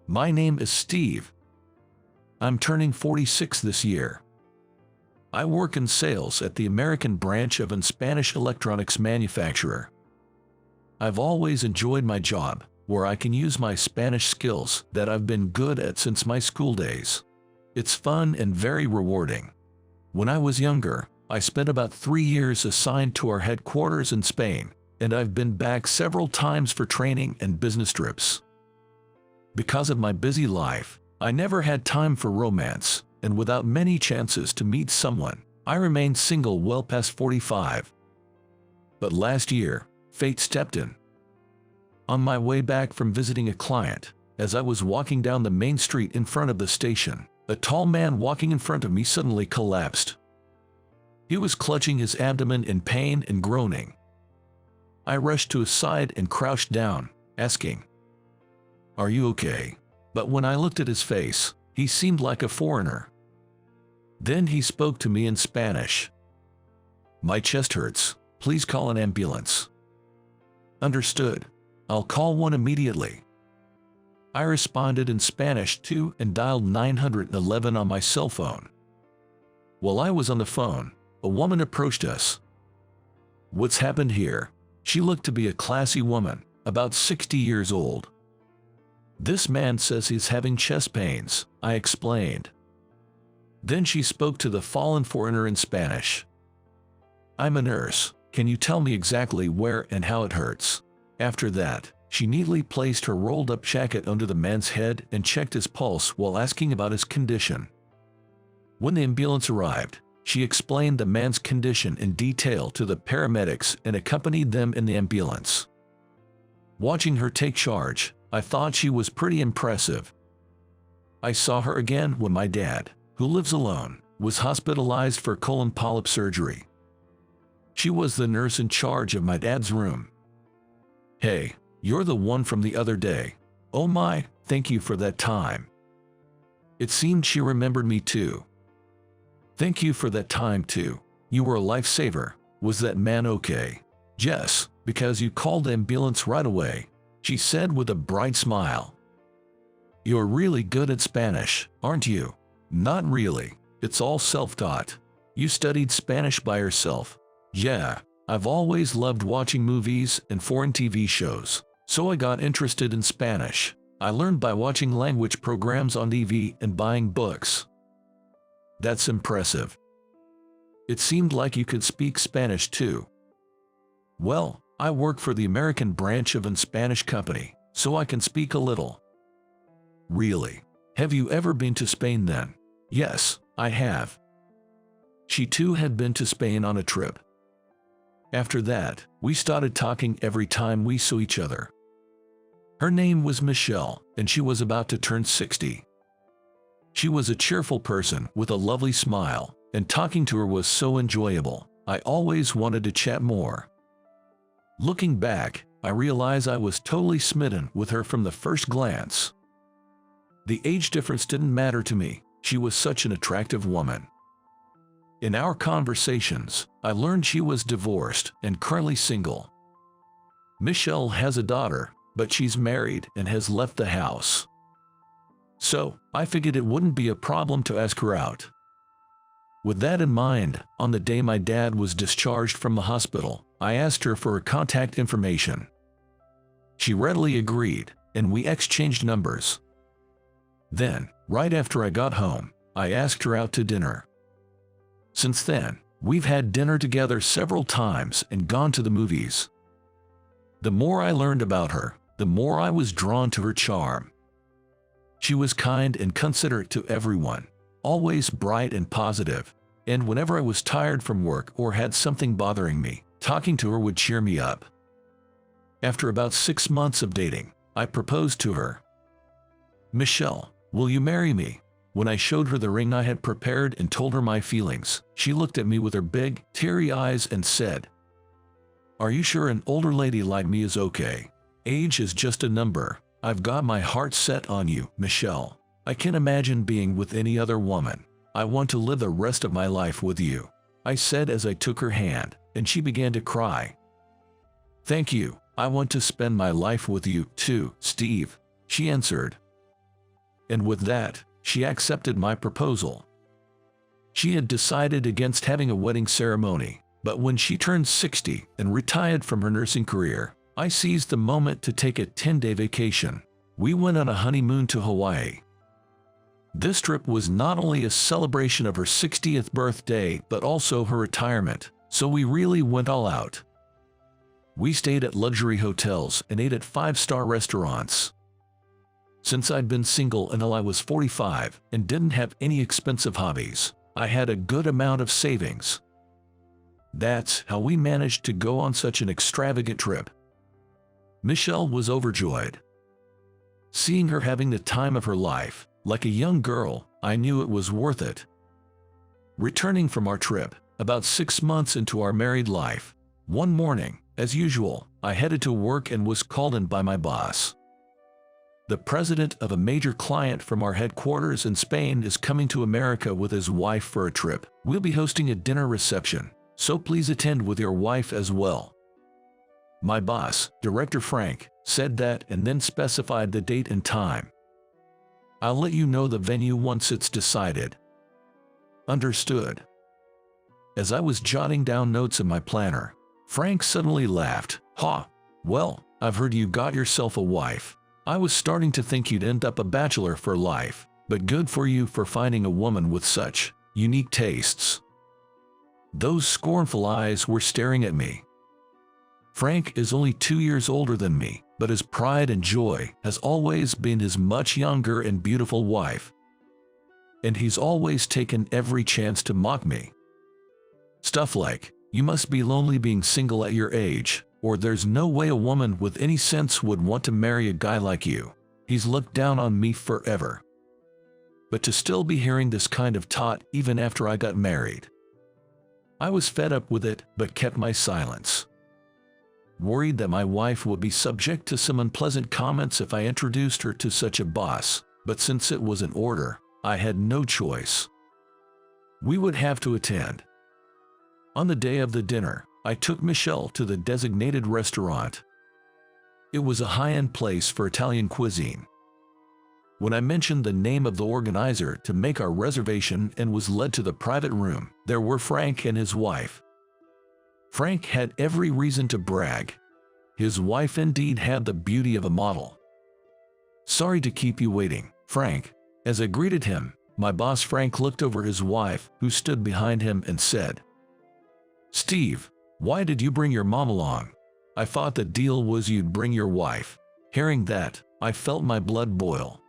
My name is Steve. I'm turning 46 this year. I work in sales at the American branch of a Spanish electronics manufacturer. I've always enjoyed my job, where I can use my Spanish skills that I've been good at since my school days. It's fun and very rewarding. When I was younger, I spent about 3 years assigned to our headquarters in Spain, and I've been back several times for training and business trips. Because of my busy life, I never had time for romance, and without many chances to meet someone, I remained single well past 45. But last year, fate stepped in. On my way back from visiting a client, as I was walking down the main street in front of the station, a tall man walking in front of me suddenly collapsed. He was clutching his abdomen in pain and groaning. I rushed to his side and crouched down, asking, "Are you okay?" But when I looked at his face, he seemed like a foreigner. Then he spoke to me in Spanish. "My chest hurts. Please call an ambulance." "Understood. I'll call one immediately." I responded in Spanish too and dialed 911 on my cell phone. While I was on the phone, a woman approached us. "What's happened here?" She looked to be a classy woman, about 60 years old. "This man says he's having chest pains," I explained. Then she spoke to the fallen foreigner in Spanish. "I'm a nurse. Can you tell me exactly where and how it hurts?" After that, she neatly placed her rolled-up jacket under the man's head and checked his pulse while asking about his condition. When the ambulance arrived, she explained the man's condition in detail to the paramedics and accompanied them in the ambulance. Watching her take charge, I thought she was pretty impressive. I saw her again when my dad, who lives alone, was hospitalized for colon polyp surgery. She was the nurse in charge of my dad's room. "Hey, you're the one from the other day. Oh my, thank you for that time." It seemed she remembered me too. "Thank you for that time too. You were a lifesaver. Was that man okay?" "Yes, because you called the ambulance right away," she said with a bright smile. "You're really good at Spanish, aren't you?" "Not really. It's all self-taught." "You studied Spanish by yourself?" "Yeah, I've always loved watching movies and foreign TV shows, so I got interested in Spanish. I learned by watching language programs on TV and buying books." "That's impressive. It seemed like you could speak Spanish too." "Well, I work for the American branch of a Spanish company, so I can speak a little." "Really? Have you ever been to Spain then?" "Yes, I have." She too had been to Spain on a trip. After that, we started talking every time we saw each other. Her name was Michelle, and she was about to turn 60. She was a cheerful person with a lovely smile, and talking to her was so enjoyable. I always wanted to chat more. Looking back, I realized I was totally smitten with her from the first glance. The age difference didn't matter to me. She was such an attractive woman. In our conversations, I learned she was divorced and currently single. Michelle has a daughter, but she's married and has left the house. So, I figured it wouldn't be a problem to ask her out. With that in mind, on the day my dad was discharged from the hospital, I asked her for her contact information. She readily agreed, and we exchanged numbers. Then, right after I got home, I asked her out to dinner. Since then, we've had dinner together several times and gone to the movies. The more I learned about her, the more I was drawn to her charm. She was kind and considerate to everyone, always bright and positive, and whenever I was tired from work or had something bothering me, talking to her would cheer me up. After about 6 months of dating, I proposed to her. "Michelle, will you marry me?" When I showed her the ring I had prepared and told her my feelings, she looked at me with her big, teary eyes and said, "Are you sure an older lady like me is okay? Age is just a number. I've got my heart set on you, Michelle. I can't imagine being with any other woman. I want to live the rest of my life with you," I said as I took her hand, and she began to cry. "Thank you. I want to spend my life with you, too, Steve," she answered. And with that, she accepted my proposal. She had decided against having a wedding ceremony, but when she turned 60 and retired from her nursing career, I seized the moment to take a 10-day vacation. We went on a honeymoon to Hawaii. This trip was not only a celebration of her 60th birthday but also her retirement, so we really went all out. We stayed at luxury hotels and ate at 5-star restaurants. Since I'd been single until I was 45 and didn't have any expensive hobbies, I had a good amount of savings. That's how we managed to go on such an extravagant trip. Michelle was overjoyed. Seeing her having the time of her life, like a young girl, I knew it was worth it. Returning from our trip, about 6 months into our married life, one morning, as usual, I headed to work and was called in by my boss. The president of a major client from our headquarters in Spain is coming to America with his wife for a trip. We'll be hosting a dinner reception, so please attend with your wife as well. My boss, Director Frank, said that and then specified the date and time. I'll let you know the venue once it's decided. Understood. As I was jotting down notes in my planner, Frank suddenly laughed. "Ha! Well, I've heard you got yourself a wife. I was starting to think you'd end up a bachelor for life, but good for you for finding a woman with such unique tastes." Those scornful eyes were staring at me. Frank is only 2 years older than me, but his pride and joy has always been his much younger and beautiful wife. And he's always taken every chance to mock me. Stuff like, "You must be lonely being single at your age," or "There's no way a woman with any sense would want to marry a guy like you." He's looked down on me forever. But to still be hearing this kind of taunt even after I got married. I was fed up with it, but kept my silence. Worried that my wife would be subject to some unpleasant comments if I introduced her to such a boss, but since it was an order, I had no choice. We would have to attend. On the day of the dinner, I took Michelle to the designated restaurant. It was a high-end place for Italian cuisine. When I mentioned the name of the organizer to make our reservation and was led to the private room, there were Frank and his wife. Frank had every reason to brag. His wife indeed had the beauty of a model. "Sorry to keep you waiting, Frank." As I greeted him, my boss Frank looked over his wife, who stood behind him, and said, "Steve, why did you bring your mom along? I thought the deal was you'd bring your wife." Hearing that, I felt my blood boil.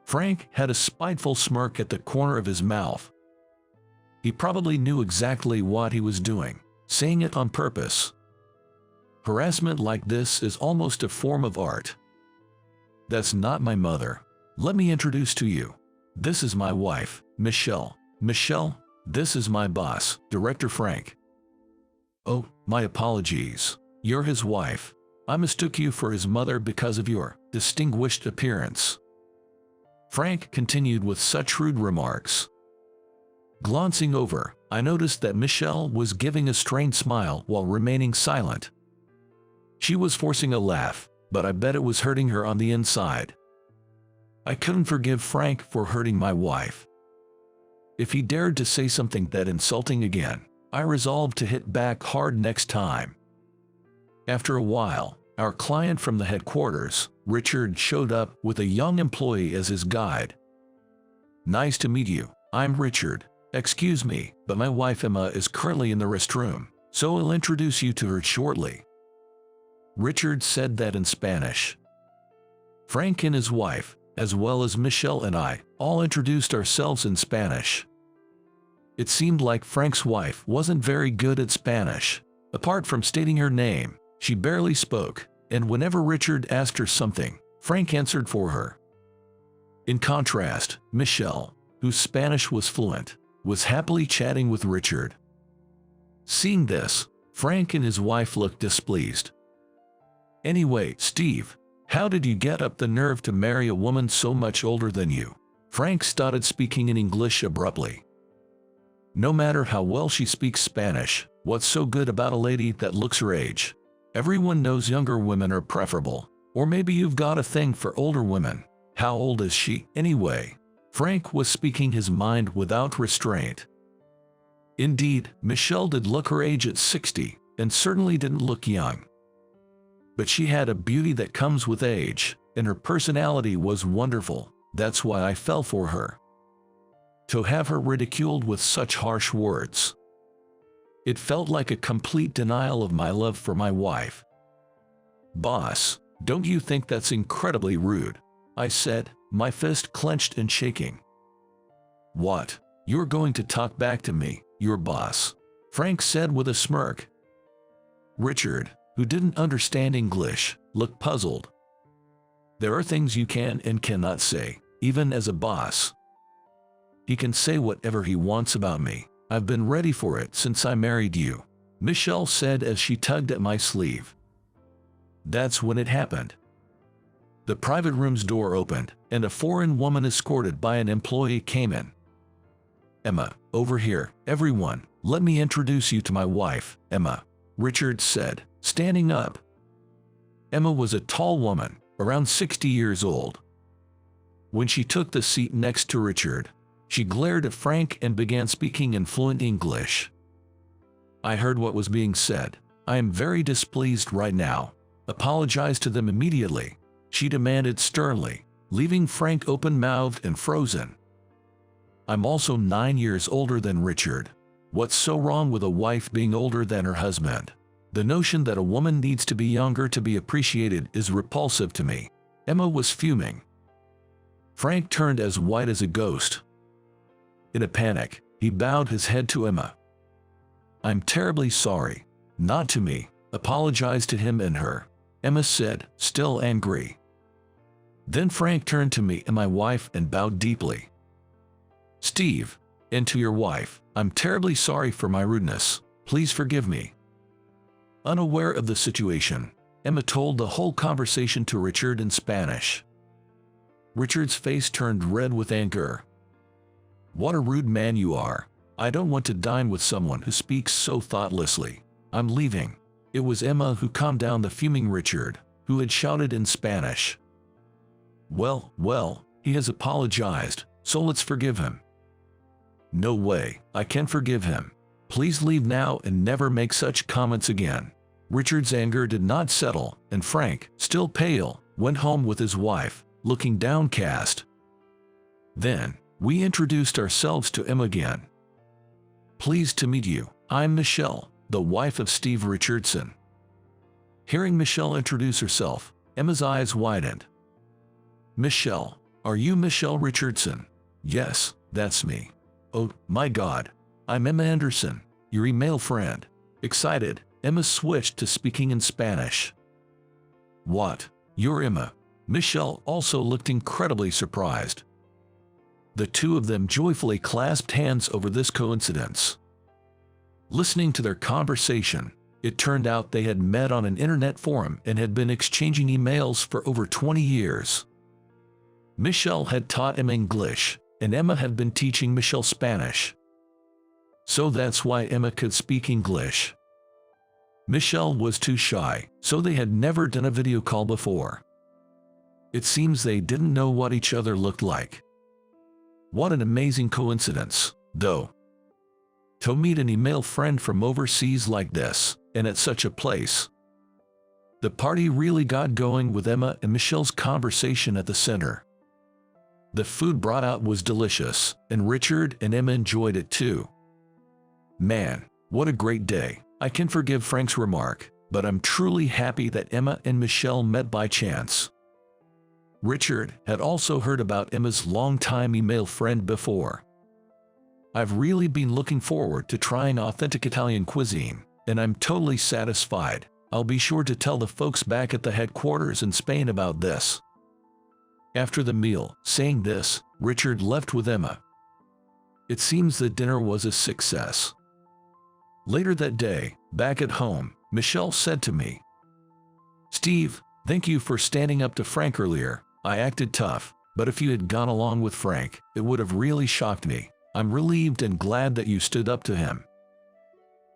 Frank had a spiteful smirk at the corner of his mouth. He probably knew exactly what he was doing, saying it on purpose. Harassment like this is almost a form of art. "That's not my mother. Let me introduce to you. This is my wife, Michelle. Michelle, this is my boss, Director Frank." "Oh, my apologies. You're his wife. I mistook you for his mother because of your distinguished appearance." Frank continued with such rude remarks. Glancing over, I noticed that Michelle was giving a strained smile while remaining silent. She was forcing a laugh, but I bet it was hurting her on the inside. I couldn't forgive Frank for hurting my wife. If he dared to say something that insulting again, I resolved to hit back hard next time. After a while, our client from the headquarters, Richard, showed up with a young employee as his guide. "Nice to meet you. I'm Richard. Excuse me, but my wife Emma is currently in the restroom, so I'll introduce you to her shortly." Richard said that in Spanish. Frank and his wife, as well as Michelle and I, all introduced ourselves in Spanish. It seemed like Frank's wife wasn't very good at Spanish. Apart from stating her name, she barely spoke, and whenever Richard asked her something, Frank answered for her. In contrast, Michelle, whose Spanish was fluent, was happily chatting with Richard. Seeing this, Frank and his wife looked displeased. "Anyway, Steve, how did you get up the nerve to marry a woman so much older than you?" Frank started speaking in English abruptly. "No matter how well she speaks Spanish, what's so good about a lady that looks her age? Everyone knows younger women are preferable, or maybe you've got a thing for older women." How old is she, anyway? Frank was speaking his mind without restraint. Indeed, Michelle did look her age at 60, and certainly didn't look young. But she had a beauty that comes with age, and her personality was wonderful. That's why I fell for her. To have her ridiculed with such harsh words, it felt like a complete denial of my love for my wife. "Boss, don't you think that's incredibly rude?" I said, my fist clenched and shaking. "What? You're going to talk back to me, your boss?" Frank said with a smirk. Richard, who didn't understand English, looked puzzled. "There are things you can and cannot say, even as a boss. He can say whatever he wants about me. I've been ready for it since I married you," Michelle said as she tugged at my sleeve. That's when it happened. The private room's door opened, and a foreign woman escorted by an employee came in. "Emma, over here, everyone, let me introduce you to my wife, Emma," Richard said, standing up. Emma was a tall woman, around 60 years old. When she took the seat next to Richard, she glared at Frank and began speaking in fluent English. "I heard what was being said. I am very displeased right now. Apologize to them immediately," she demanded sternly, leaving Frank open-mouthed and frozen. "I'm also 9 years older than Richard. What's so wrong with a wife being older than her husband? The notion that a woman needs to be younger to be appreciated is repulsive to me." Emma was fuming. Frank turned as white as a ghost. In a panic, he bowed his head to Emma. "I'm terribly sorry. Not to me. Apologize to him and her," Emma said, still angry. Then Frank turned to me and my wife and bowed deeply. "Steve, and to your wife, I'm terribly sorry for my rudeness. Please forgive me." Unaware of the situation, Emma told the whole conversation to Richard in Spanish. Richard's face turned red with anger. "What a rude man you are. I don't want to dine with someone who speaks so thoughtlessly. I'm leaving." It was Emma who calmed down the fuming Richard, who had shouted in Spanish. Well, he has apologized, so let's forgive him." "No way, I can't forgive him. Please leave now and never make such comments again." Richard's anger did not settle, and Frank, still pale, went home with his wife, looking downcast. Then, we introduced ourselves to Emma again. "Pleased to meet you. I'm Michelle, the wife of Steve Richardson." Hearing Michelle introduce herself, Emma's eyes widened. "Michelle, are you Michelle Richardson?" "Yes, that's me." "Oh, my God. I'm Emma Anderson, your email friend." Excited, Emma switched to speaking in Spanish. "What? You're Emma?" Michelle also looked incredibly surprised. The two of them joyfully clasped hands over this coincidence. Listening to their conversation, it turned out they had met on an internet forum and had been exchanging emails for over 20 years. Michelle had taught Emma English, and Emma had been teaching Michelle Spanish. So that's why Emma could speak English. Michelle was too shy, so they had never done a video call before. It seems they didn't know what each other looked like. What an amazing coincidence, though. To meet an email friend from overseas like this, and at such a place. The party really got going with Emma and Michelle's conversation at the center. The food brought out was delicious, and Richard and Emma enjoyed it too. "Man, what a great day." I can forgive Frank's remark, but I'm truly happy that Emma and Michelle met by chance. Richard had also heard about Emma's longtime email friend before. "I've really been looking forward to trying authentic Italian cuisine, and I'm totally satisfied. I'll be sure to tell the folks back at the headquarters in Spain about this." After the meal, saying this, Richard left with Emma. It seems the dinner was a success. Later that day, back at home, Michelle said to me, "Steve, thank you for standing up to Frank earlier. I acted tough, but if you had gone along with Frank, it would have really shocked me. I'm relieved and glad that you stood up to him."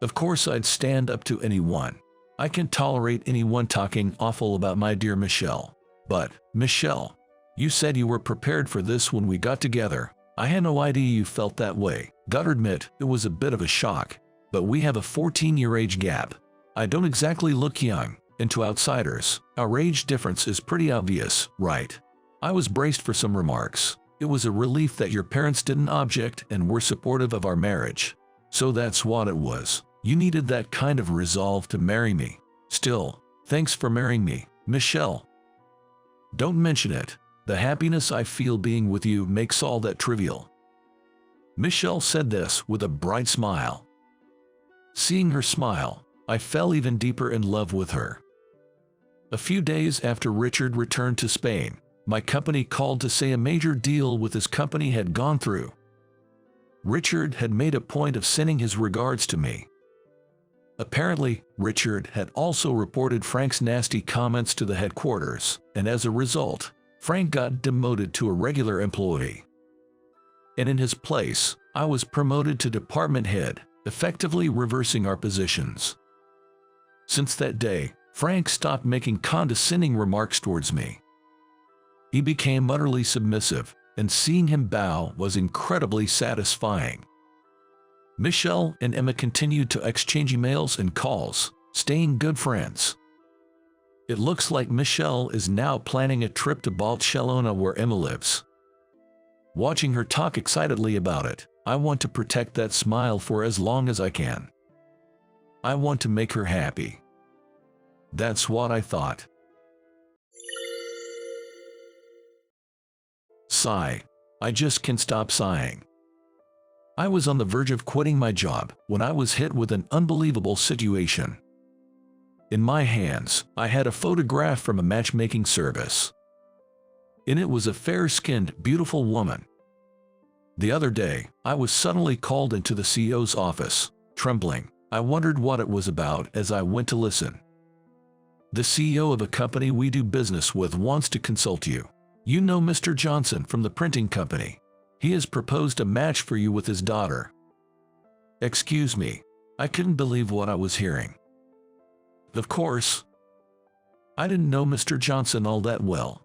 Of course I'd stand up to anyone. I can tolerate anyone talking awful about my dear Michelle. But, Michelle, You said you were prepared for this when we got together. I had no idea you felt that way. Gotta admit, it was a bit of a shock. But we have a 14-year age gap. I don't exactly look young, and to outsiders, our age difference is pretty obvious, right? I was braced for some remarks. It was a relief that your parents didn't object and were supportive of our marriage. So that's what it was. You needed that kind of resolve to marry me. Still, thanks for marrying me, Michelle. Don't mention it. The happiness I feel being with you makes all that trivial. Michelle said this with a bright smile. Seeing her smile, I fell even deeper in love with her. A few days after Richard returned to Spain, my company called to say a major deal with his company had gone through. Richard had made a point of sending his regards to me. Apparently, Richard had also reported Frank's nasty comments to the headquarters, and as a result, Frank got demoted to a regular employee. And in his place, I was promoted to department head, effectively reversing our positions. Since that day, Frank stopped making condescending remarks towards me. He became utterly submissive, and seeing him bow was incredibly satisfying. Michelle and Emma continued to exchange emails and calls, staying good friends. It looks like Michelle is now planning a trip to Barcelona where Emma lives. Watching her talk excitedly about it, I want to protect that smile for as long as I can. I want to make her happy. That's what I thought. Sigh. I just can't stop sighing. I was on the verge of quitting my job when I was hit with an unbelievable situation. In my hands, I had a photograph from a matchmaking service. In it was a fair-skinned, beautiful woman. The other day, I was suddenly called into the CEO's office, trembling. I wondered what it was about as I went to listen. The CEO of a company we do business with wants to consult you. You know Mr. Johnson from the printing company. He has proposed a match for you with his daughter. Excuse me, I couldn't believe what I was hearing. Of course, I didn't know Mr. Johnson all that well.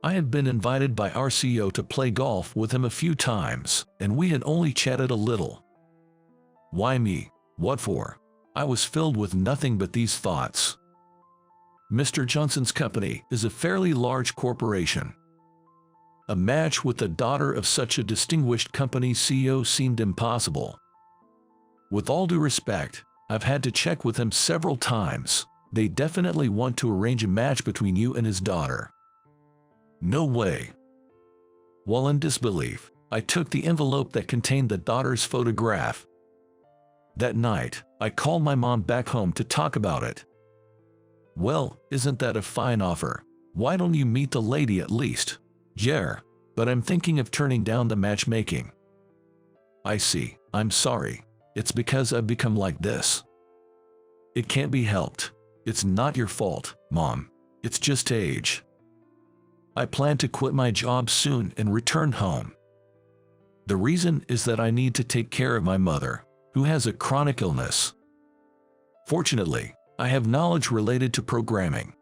I had been invited by our CEO to play golf with him a few times, and we had only chatted a little. Why me? What for? I was filled with nothing but these thoughts. Mr. Johnson's company is a fairly large corporation. A match with the daughter of such a distinguished company CEO seemed impossible. With all due respect, I've had to check with him several times. They definitely want to arrange a match between you and his daughter. No way. While in disbelief, I took the envelope that contained the daughter's photograph. That night, I called my mom back home to talk about it. Well, isn't that a fine offer? Why don't you meet the lady at least? Yeah, but I'm thinking of turning down the matchmaking. I see. I'm sorry. It's because I've become like this. It can't be helped. It's not your fault, Mom. It's just age. I plan to quit my job soon and return home. The reason is that I need to take care of my mother, who has a chronic illness. Fortunately, I have knowledge related to programming.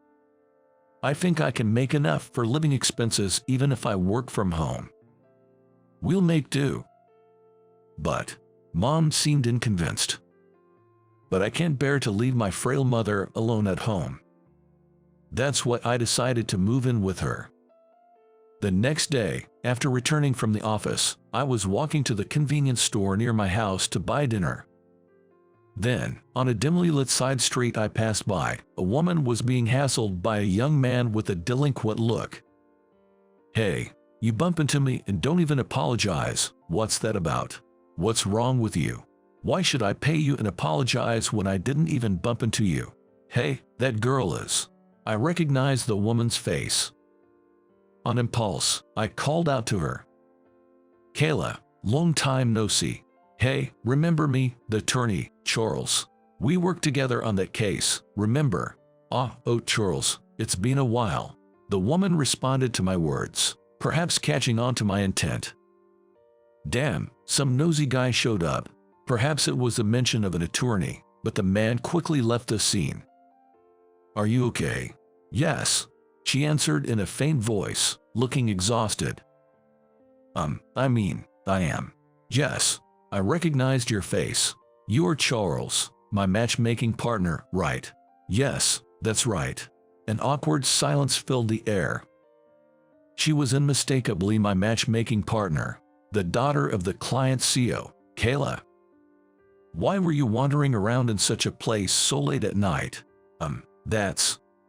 I think I can make enough for living expenses even if I work from home. We'll make do. But Mom seemed unconvinced. But I can't bear to leave my frail mother alone at home. That's why I decided to move in with her. The next day, after returning from the office, I was walking to the convenience store near my house to buy dinner. Then, on a dimly lit side street I passed by, a woman was being hassled by a young man with a delinquent look. Hey, you bump into me and don't even apologize. What's that about? What's wrong with you? Why should I pay you and apologize when I didn't even bump into you? Hey, that girl is. I recognized the woman's face. On impulse, I called out to her. Kayla, long time no see. Hey, remember me, the attorney, Charles? We worked together on that case, remember? Oh, Charles, it's been a while. The woman responded to my words, perhaps catching on to my intent. Damn, some nosy guy showed up. Perhaps it was a mention of an attorney, but the man quickly left the scene. Are you okay? Yes. she answered in a faint voice, looking exhausted. I am. Yes, I recognized your face. You are Charles, my matchmaking partner, right? Yes, that's right. An awkward silence filled the air. She was unmistakably my matchmaking partner, the daughter of the client's CEO, Kayla. Why were you wandering around in such a place so late at night?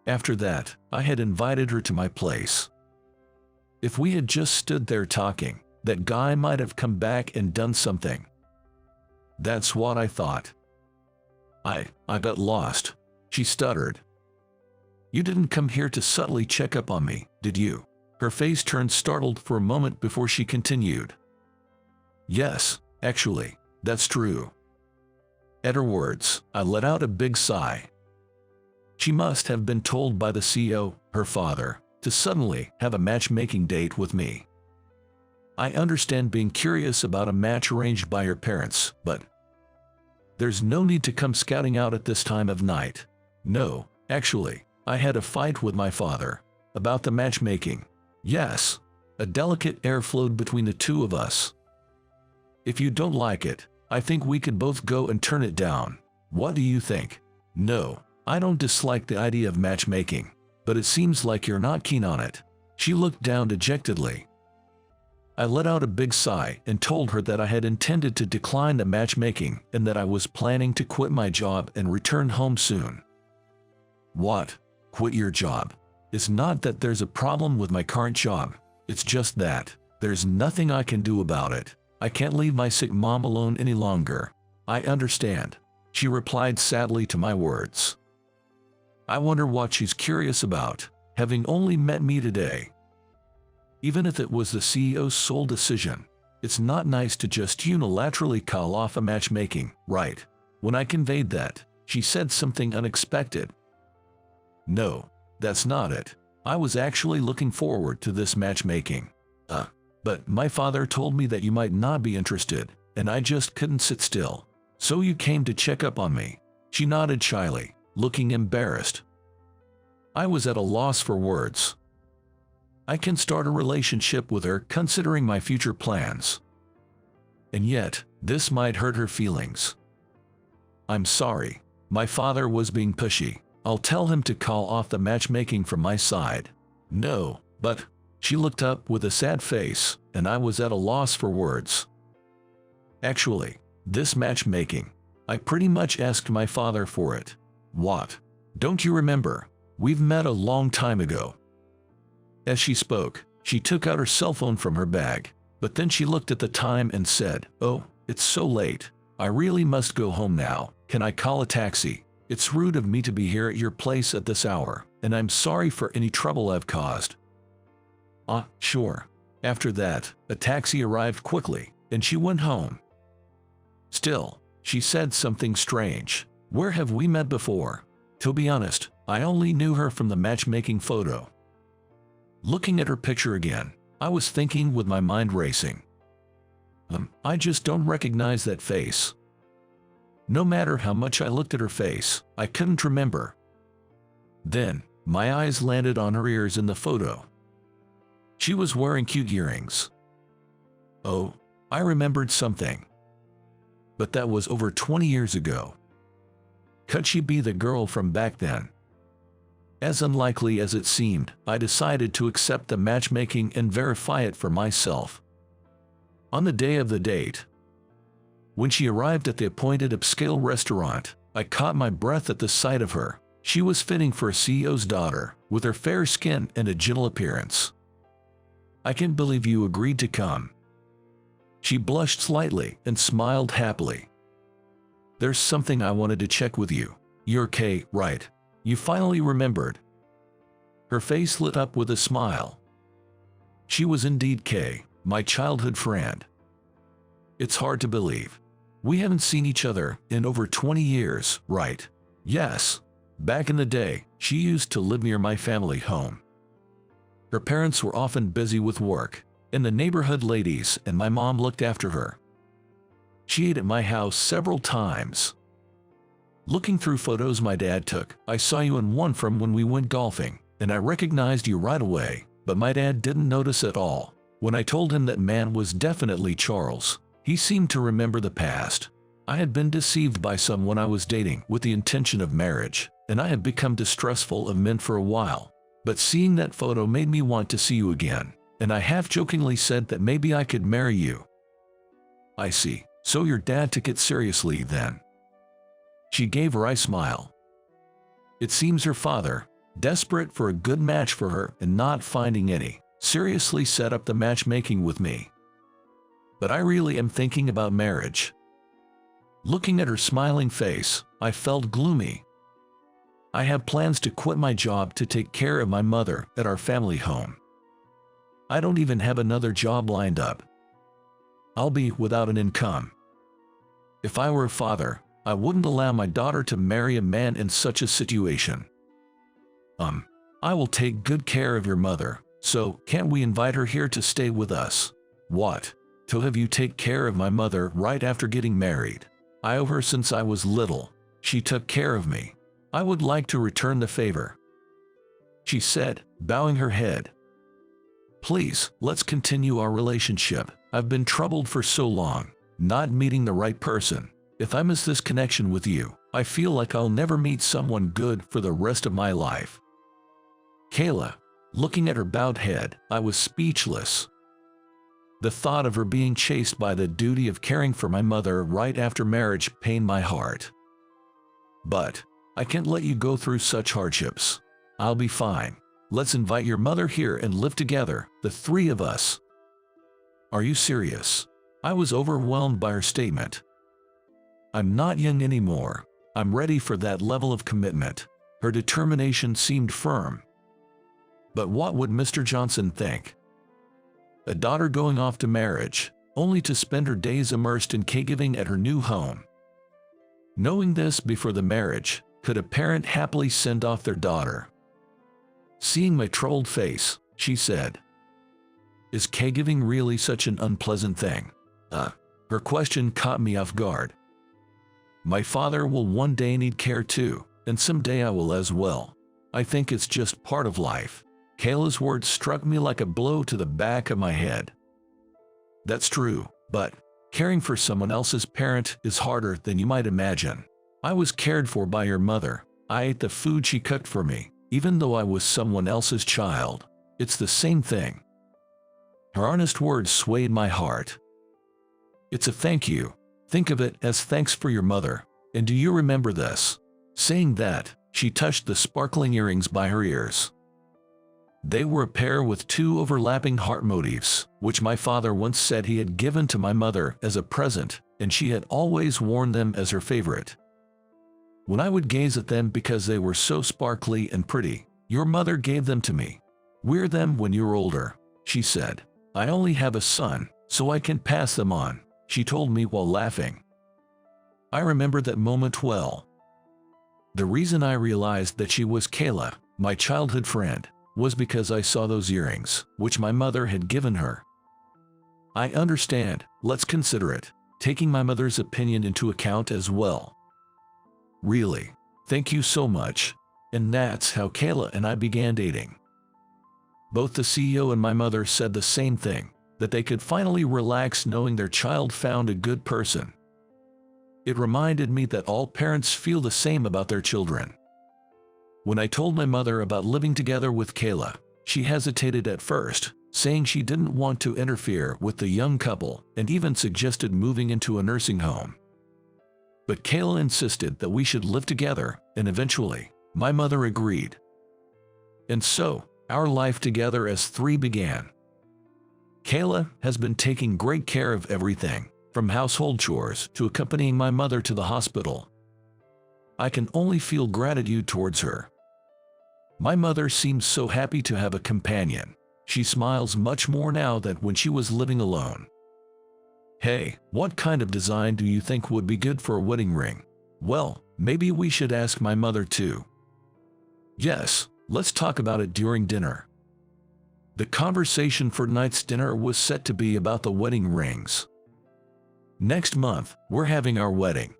After that, I had invited her to my place. If we had just stood there talking, that guy might have come back and done something. That's what I thought. I got lost, she stuttered. You didn't come here to subtly check up on me, did you? Her face turned startled for a moment before she continued. Yes, actually, that's true. At her words, I let out a big sigh. She must have been told by the CEO, her father, to suddenly have a matchmaking date with me. I understand being curious about a match arranged by her parents, but there's no need to come scouting out at this time of night. No, actually, I had a fight with my father about the matchmaking. Yes, a delicate air flowed between the two of us. If you don't like it, I think we could both go and turn it down. What do you think? No, I don't dislike the idea of matchmaking, but it seems like you're not keen on it. She looked down dejectedly. I let out a big sigh and told her that I had intended to decline the matchmaking and that I was planning to quit my job and return home soon. What? Quit your job? It's not that there's a problem with my current job, it's just that there's nothing I can do about it. I can't leave my sick mom alone any longer. I understand, she replied sadly to my words. I wonder what she's curious about, having only met me today. Even if it was the CEO's sole decision, it's not nice to just unilaterally call off a matchmaking, right? When I conveyed that, she said something unexpected. No, that's not it. I was actually looking forward to this matchmaking. But my father told me that you might not be interested, and I just couldn't sit still. So you came to check up on me. She nodded shyly, looking embarrassed. I was at a loss for words. I can start a relationship with her considering my future plans. And yet, this might hurt her feelings. I'm sorry. My father was being pushy. I'll tell him to call off the matchmaking from my side. No, but... She looked up with a sad face, and I was at a loss for words. Actually, this matchmaking, I pretty much asked my father for it. What? Don't you remember? We've met a long time ago. As she spoke, she took out her cell phone from her bag, but then she looked at the time and said, "Oh, it's so late. I really must go home now. Can I call a taxi? It's rude of me to be here at your place at this hour, and I'm sorry for any trouble I've caused." Sure. After that, a taxi arrived quickly, and she went home. Still, she said something strange. Where have we met before? To be honest, I only knew her from the matchmaking photo. Looking at her picture again, I was thinking with my mind racing. I just don't recognize that face. No matter how much I looked at her face, I couldn't remember. Then, my eyes landed on her ears in the photo. She was wearing cute earrings. Oh, I remembered something. But that was over 20 years ago. Could she be the girl from back then? As unlikely as it seemed, I decided to accept the matchmaking and verify it for myself. On the day of the date, when she arrived at the appointed upscale restaurant, I caught my breath at the sight of her. She was fitting for a CEO's daughter, with her fair skin and a gentle appearance. I can't believe you agreed to come. She blushed slightly and smiled happily. There's something I wanted to check with you. You're Kay, right? You finally remembered. Her face lit up with a smile. She was indeed Kay, my childhood friend. It's hard to believe. We haven't seen each other in over 20 years, right? Yes. Back in the day, she used to live near my family home. Her parents were often busy with work, and the neighborhood ladies and my mom looked after her. She ate at my house several times. Looking through photos my dad took, I saw you in one from when we went golfing. and I recognized you right away, but my dad didn't notice at all. When I told him that man was definitely Charles, he seemed to remember the past. I had been deceived by someone I was dating with the intention of marriage, and I had become distrustful of men for a while. But seeing that photo made me want to see you again, and I half-jokingly said that maybe I could marry you. I see. So your dad took it seriously then. She gave a wry smile. It seems her father, desperate for a good match for her and not finding any, seriously set up the matchmaking with me. But I really am thinking about marriage. Looking at her smiling face, I felt gloomy. I have plans to quit my job to take care of my mother at our family home. I don't even have another job lined up. I'll be without an income. If I were a father, I wouldn't allow my daughter to marry a man in such a situation. I will take good care of your mother, so can't we invite her here to stay with us? What? To have you take care of my mother right after getting married? I owe her since I was little. She took care of me. I would like to return the favor, she said, bowing her head. Please, let's continue our relationship. I've been troubled for so long, not meeting the right person. If I miss this connection with you, I feel like I'll never meet someone good for the rest of my life. Kayla, looking at her bowed head, I was speechless. The thought of her being chased by the duty of caring for my mother right after marriage pained my heart. But I can't let you go through such hardships. I'll be fine. Let's invite your mother here and live together, the three of us. Are you serious? I was overwhelmed by her statement. I'm not young anymore. I'm ready for that level of commitment. Her determination seemed firm. But what would Mr. Johnson think? A daughter going off to marriage, only to spend her days immersed in caregiving at her new home. Knowing this before the marriage, could a parent happily send off their daughter? Seeing my troubled face, she said, "Is caregiving really such an unpleasant thing?" Her question caught me off guard. My father will one day need care too, and someday I will as well. I think it's just part of life. Kayla's words struck me like a blow to the back of my head. That's true, but caring for someone else's parent is harder than you might imagine. I was cared for by your mother. I ate the food she cooked for me, even though I was someone else's child. It's the same thing. Her honest words swayed my heart. It's a thank you. Think of it as thanks for your mother. And do you remember this? Saying that, she touched the sparkling earrings by her ears. They were a pair with two overlapping heart motifs, which my father once said he had given to my mother as a present, and she had always worn them as her favorite. When I would gaze at them because they were so sparkly and pretty, your mother gave them to me. Wear them when you're older, she said. I only have a son, so I can pass them on, she told me while laughing. I remember that moment well. The reason I realized that she was Kayla, my childhood friend, was because I saw those earrings, which my mother had given her. I understand, let's consider it, taking my mother's opinion into account as well. Really, thank you so much. And that's how Kayla and I began dating. Both the CEO and my mother said the same thing, that they could finally relax knowing their child found a good person. It reminded me that all parents feel the same about their children. When I told my mother about living together with Kayla, she hesitated at first, saying she didn't want to interfere with the young couple and even suggested moving into a nursing home. But Kayla insisted that we should live together, and eventually, my mother agreed. And so, our life together as three began. Kayla has been taking great care of everything, from household chores to accompanying my mother to the hospital. I can only feel gratitude towards her. My mother seems so happy to have a companion. She smiles much more now than when she was living alone. Hey, what kind of design do you think would be good for a wedding ring? Well, maybe we should ask my mother too. Yes, let's talk about it during dinner. The conversation for tonight's dinner was set to be about the wedding rings. Next month, we're having our wedding.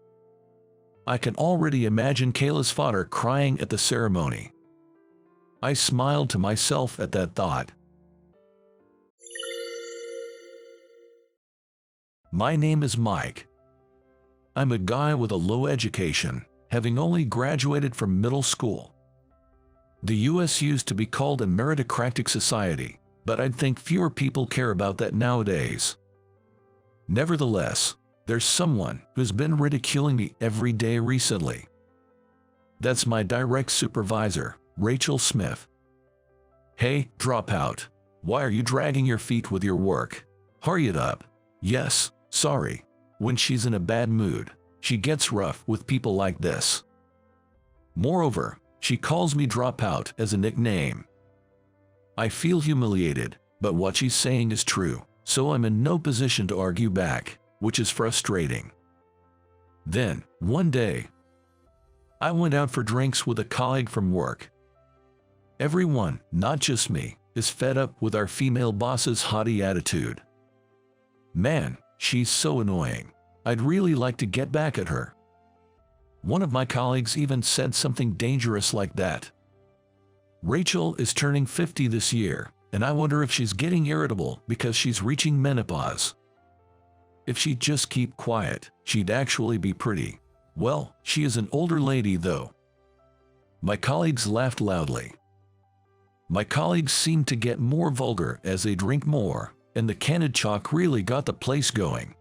I can already imagine Kayla's father crying at the ceremony. I smiled to myself at that thought. My name is Mike. I'm a guy with a low education, having only graduated from middle school. The US used to be called a meritocratic society, but I'd think fewer people care about that nowadays. Nevertheless, there's someone who's been ridiculing me every day recently. That's my direct supervisor, Rachel Smith. Hey, dropout. Why are you dragging your feet with your work? Hurry it up. Yes, sorry. When she's in a bad mood, she gets rough with people like this. Moreover, she calls me dropout as a nickname. I feel humiliated, but what she's saying is true, so I'm in no position to argue back, which is frustrating. Then, one day, I went out for drinks with a colleague from work. Everyone, not just me, is fed up with our female boss's haughty attitude. Man, she's so annoying. I'd really like to get back at her. One of my colleagues even said something dangerous like that. Rachel is turning 50 this year, and I wonder if she's getting irritable because she's reaching menopause. If she'd just keep quiet, she'd actually be pretty. Well, she is an older lady though. My colleagues laughed loudly. My colleagues seemed to get more vulgar as they drink more, and the candid chalk really got the place going.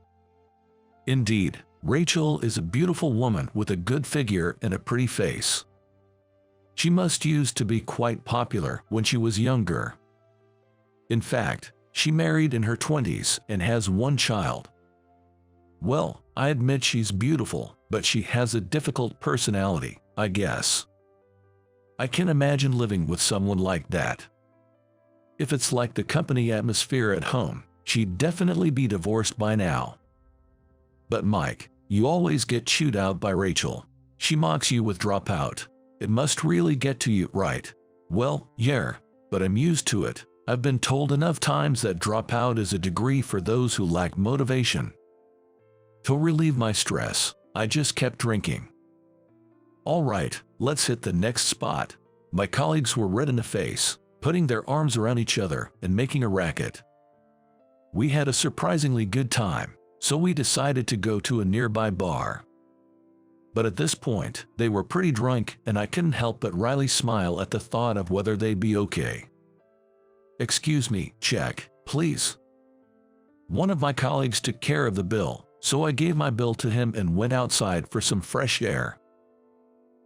Indeed, Rachel is a beautiful woman with a good figure and a pretty face. She must used to be quite popular when she was younger. In fact, she married in her 20s and has one child. Well, I admit she's beautiful, but she has a difficult personality, I guess. I can imagine living with someone like that. If it's like the company atmosphere at home, she'd definitely be divorced by now. But Mike, you always get chewed out by Rachel. She mocks you with dropout. It must really get to you, right? Well, yeah, but I'm used to it. I've been told enough times that dropout is a degree for those who lack motivation. To relieve my stress, I just kept drinking. All right, let's hit the next spot. My colleagues were red in the face, putting their arms around each other and making a racket. We had a surprisingly good time, so we decided to go to a nearby bar. But at this point, they were pretty drunk and I couldn't help but wryly smile at the thought of whether they'd be okay. Excuse me, check, please. One of my colleagues took care of the bill, so I gave my bill to him and went outside for some fresh air.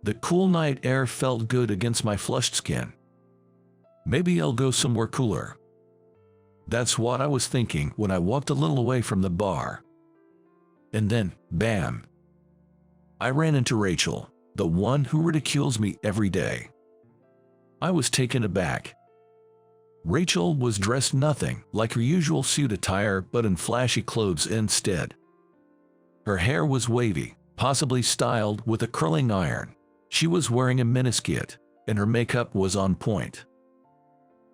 The cool night air felt good against my flushed skin. Maybe I'll go somewhere cooler. That's what I was thinking when I walked a little away from the bar. And then, bam! I ran into Rachel, the one who ridicules me every day. I was taken aback. Rachel was dressed nothing like her usual suit attire but in flashy clothes instead. Her hair was wavy, possibly styled with a curling iron. She was wearing a miniskirt, and her makeup was on point.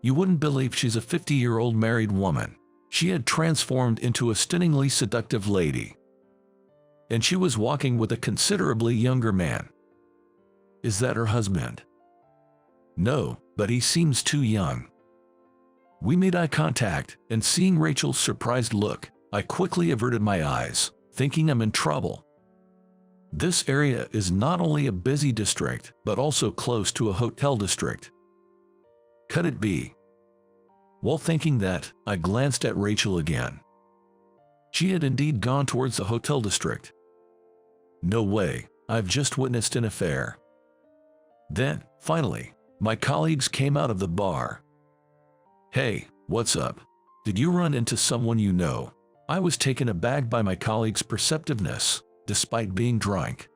You wouldn't believe she's a 50-year-old married woman. She had transformed into a stunningly seductive lady. And she was walking with a considerably younger man. Is that her husband? No, but he seems too young. We made eye contact, and seeing Rachel's surprised look, I quickly averted my eyes, thinking I'm in trouble. This area is not only a busy district, but also close to a hotel district. Could it be? While thinking that, I glanced at Rachel again. She had indeed gone towards the hotel district. No way, I've just witnessed an affair. Then, finally, my colleagues came out of the bar. Hey, what's up? Did you run into someone you know? I was taken aback by my colleagues' perceptiveness, despite being drunk.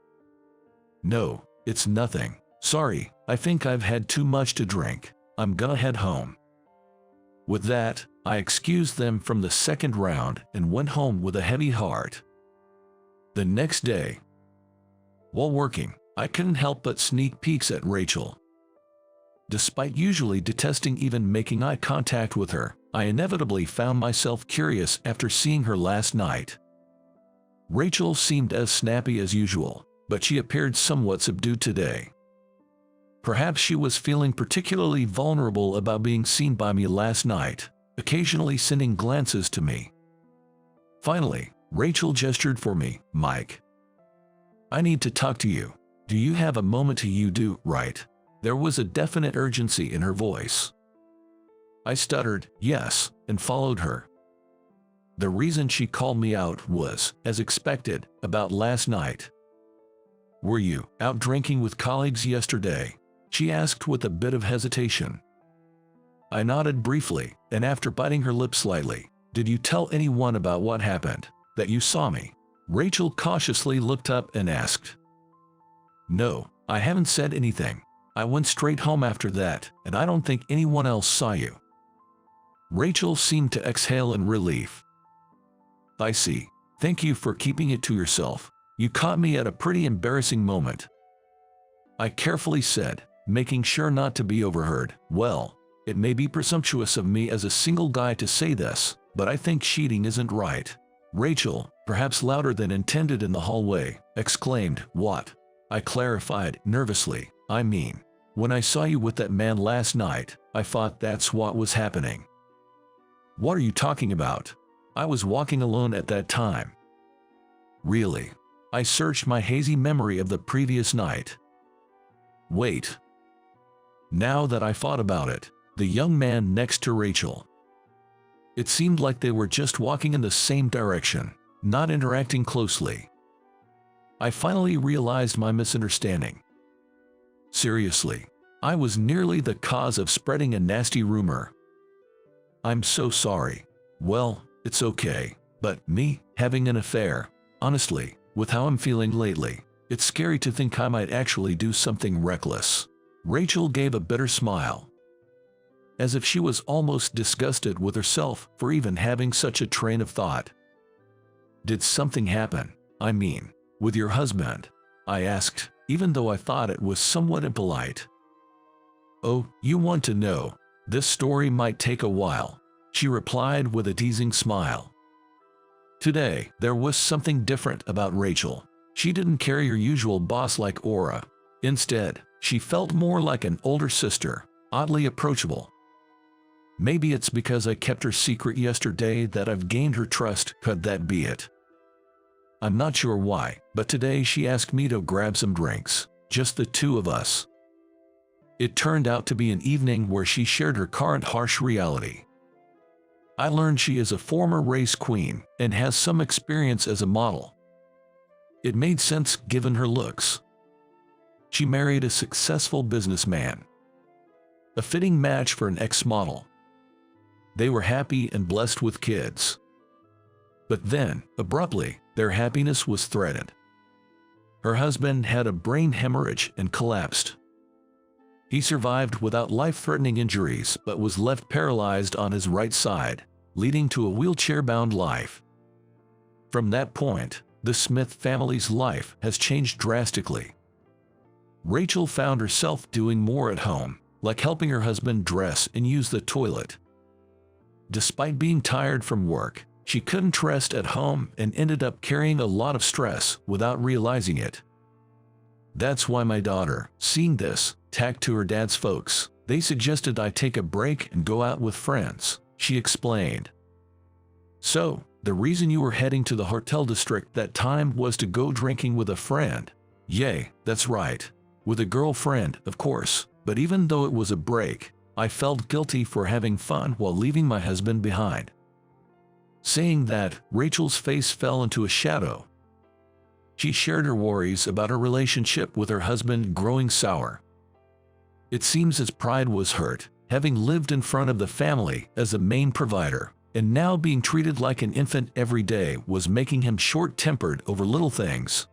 No, it's nothing. Sorry, I think I've had too much to drink. I'm gonna head home. With that, I excused them from the second round and went home with a heavy heart. The next day, while working, I couldn't help but sneak peeks at Rachel. Despite usually detesting even making eye contact with her, I inevitably found myself curious after seeing her last night. Rachel seemed as snappy as usual, but she appeared somewhat subdued today. Perhaps she was feeling particularly vulnerable about being seen by me last night, occasionally sending glances to me. Finally, Rachel gestured for me. "Mike, I need to talk to you. Do you have a moment to you do, right?" There was a definite urgency in her voice. I stuttered, yes, and followed her. The reason she called me out was, as expected, about last night. "Were you out drinking with colleagues yesterday?" she asked with a bit of hesitation. I nodded briefly, and after biting her lip slightly, "Did you tell anyone about what happened, that you saw me?" Rachel cautiously looked up and asked. "No, I haven't said anything. I went straight home after that, and I don't think anyone else saw you." Rachel seemed to exhale in relief. "I see. Thank you for keeping it to yourself. You caught me at a pretty embarrassing moment," I carefully said, making sure not to be overheard. "Well, it may be presumptuous of me as a single guy to say this, but I think cheating isn't right." Rachel, perhaps louder than intended in the hallway, exclaimed, "What?" I clarified, nervously, "I mean, when I saw you with that man last night, I thought that's what was happening." "What are you talking about? I was walking alone at that time." "Really?" I searched my hazy memory of the previous night. Wait. Now that I thought about it, the young man next to Rachel. It seemed like they were just walking in the same direction, not interacting closely. I finally realized my misunderstanding. Seriously, I was nearly the cause of spreading a nasty rumor. "I'm so sorry." "Well, it's okay, but me having an affair, honestly, with how I'm feeling lately, it's scary to think I might actually do something reckless." Rachel gave a bitter smile, as if she was almost disgusted with herself for even having such a train of thought. "Did something happen? I mean, with your husband?" I asked, even though I thought it was somewhat impolite. "Oh, you want to know? This story might take a while," she replied with a teasing smile. Today, there was something different about Rachel. She didn't carry her usual boss-like aura. Instead, she felt more like an older sister, oddly approachable. Maybe it's because I kept her secret yesterday that I've gained her trust. Could that be it? I'm not sure why, but today she asked me to grab some drinks, just the two of us. It turned out to be an evening where she shared her current harsh reality. I learned she is a former race queen and has some experience as a model. It made sense given her looks. She married a successful businessman, a fitting match for an ex-model. They were happy and blessed with kids. But then, abruptly, their happiness was threatened. Her husband had a brain hemorrhage and collapsed. He survived without life-threatening injuries but was left paralyzed on his right side, leading to a wheelchair-bound life. From that point, the Smith family's life has changed drastically. Rachel found herself doing more at home, like helping her husband dress and use the toilet. Despite being tired from work, she couldn't rest at home and ended up carrying a lot of stress without realizing it. That's why my daughter, seeing this, tacked to her dad's folks. They suggested I take a break and go out with friends, she explained. "So, the reason you were heading to the hotel district that time was to go drinking with a friend?" "Yay, that's right. With a girlfriend, of course, but even though it was a break, I felt guilty for having fun while leaving my husband behind." Saying that, Rachel's face fell into a shadow. She shared her worries about her relationship with her husband growing sour. It seems his pride was hurt, having lived in front of the family as a main provider, and now being treated like an infant every day was making him short-tempered over little things.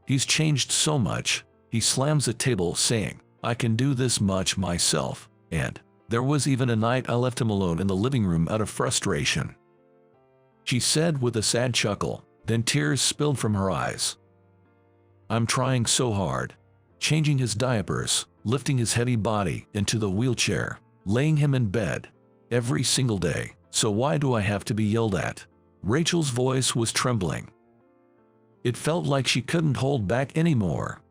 "He's changed so much," he slams the table saying, "I can do this much myself," and there was even a night I left him alone in the living room out of frustration. She said with a sad chuckle, then tears spilled from her eyes. "I'm trying so hard. Changing his diapers, lifting his heavy body into the wheelchair, laying him in bed, every single day. So why do I have to be yelled at?" Rachel's voice was trembling. It felt like she couldn't hold back anymore.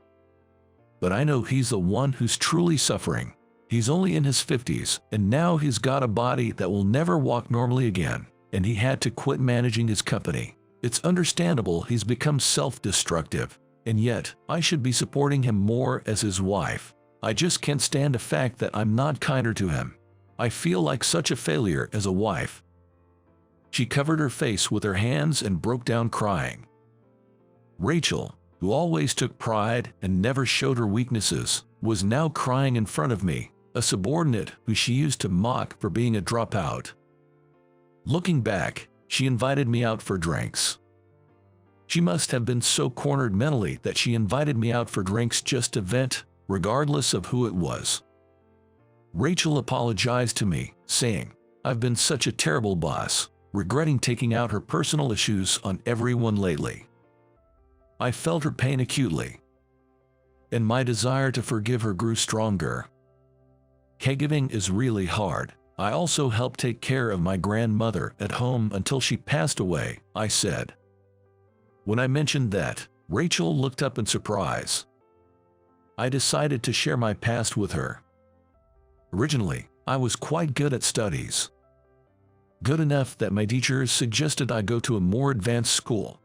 but I know he's the one who's truly suffering. He's only in his 50s, and now he's got a body that will never walk normally again, and he had to quit managing his company. It's understandable he's become self-destructive, and yet I should be supporting him more as his wife. I just can't stand the fact that I'm not kinder to him. I feel like such a failure as a wife." She covered her face with her hands and broke down crying. Rachel, who always took pride and never showed her weaknesses, was now crying in front of me, a subordinate who she used to mock for being a dropout. Looking back, she invited me out for drinks. She must have been so cornered mentally that she invited me out for drinks just to vent, regardless of who it was. Rachel apologized to me, saying, "I've been such a terrible boss," regretting taking out her personal issues on everyone lately. I felt her pain acutely, and my desire to forgive her grew stronger. Caregiving is really hard. I also helped take care of my grandmother at home until she passed away, I said. When I mentioned that, Rachel looked up in surprise. I decided to share my past with her. Originally, I was quite good at studies. Good enough that my teachers suggested I go to a more advanced school.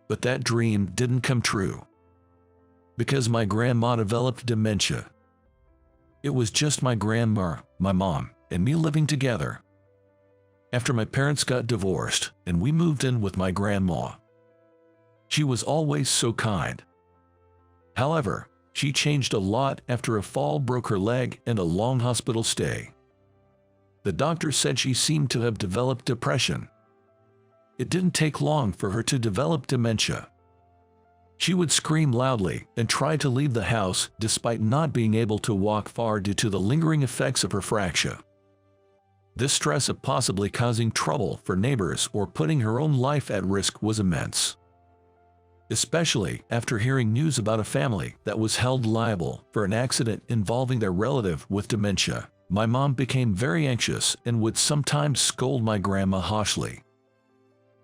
But that dream didn't come true, because my grandma developed dementia. It was just my grandma, my mom, and me living together. After my parents got divorced and we moved in with my grandma. She was always so kind. However, she changed a lot after a fall broke her leg and a long hospital stay. The doctor said she seemed to have developed depression. It didn't take long for her to develop dementia. She would scream loudly and try to leave the house despite not being able to walk far due to the lingering effects of her fracture. This stress of possibly causing trouble for neighbors or putting her own life at risk was immense. Especially after hearing news about a family that was held liable for an accident involving their relative with dementia, my mom became very anxious and would sometimes scold my grandma harshly.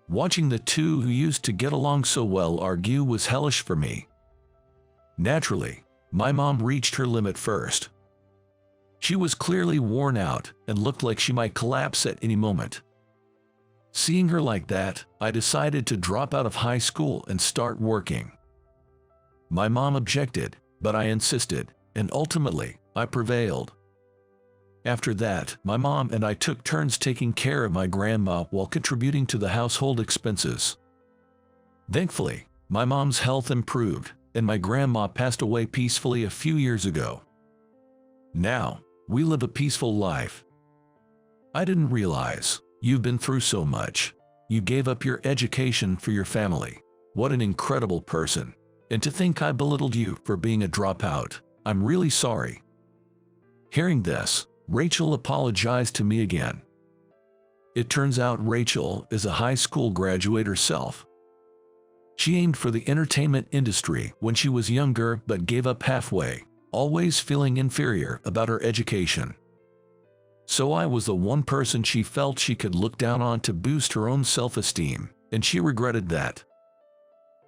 Watching the two who used to get along so well argue was hellish for me. Naturally, my mom reached her limit first. She was clearly worn out and looked like she might collapse at any moment. Seeing her like that, I decided to drop out of high school and start working. My mom objected, but I insisted, and ultimately, I prevailed. After that, my mom and I took turns taking care of my grandma while contributing to the household expenses. Thankfully, my mom's health improved, and my grandma passed away peacefully a few years ago. Now, we live a peaceful life. I didn't realize you've been through so much. You gave up your education for your family. What an incredible person. And to think I belittled you for being a dropout. I'm really sorry. Hearing this, Rachel apologized to me again. It turns out Rachel is a high school graduate herself. She aimed for the entertainment industry when she was younger but gave up halfway, always feeling inferior about her education. So I was the one person she felt she could look down on to boost her own self-esteem, and she regretted that.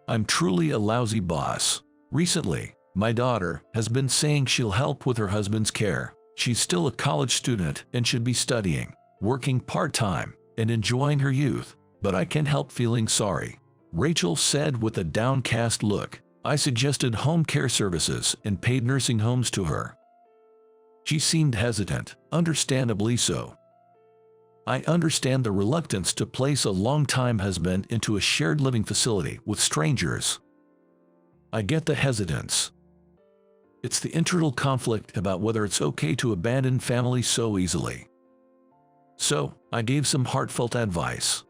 I'm truly a lousy boss. Recently, my daughter has been saying she'll help with her husband's care. She's still a college student and should be studying, working part-time, and enjoying her youth, but I can't help feeling sorry. Rachel said with a downcast look. I suggested home care services and paid nursing homes to her. She seemed hesitant, understandably so. I understand the reluctance to place a long-time husband into a shared living facility with strangers. I get the hesitance. It's the internal conflict about whether it's okay to abandon family so easily. So, I gave some heartfelt advice.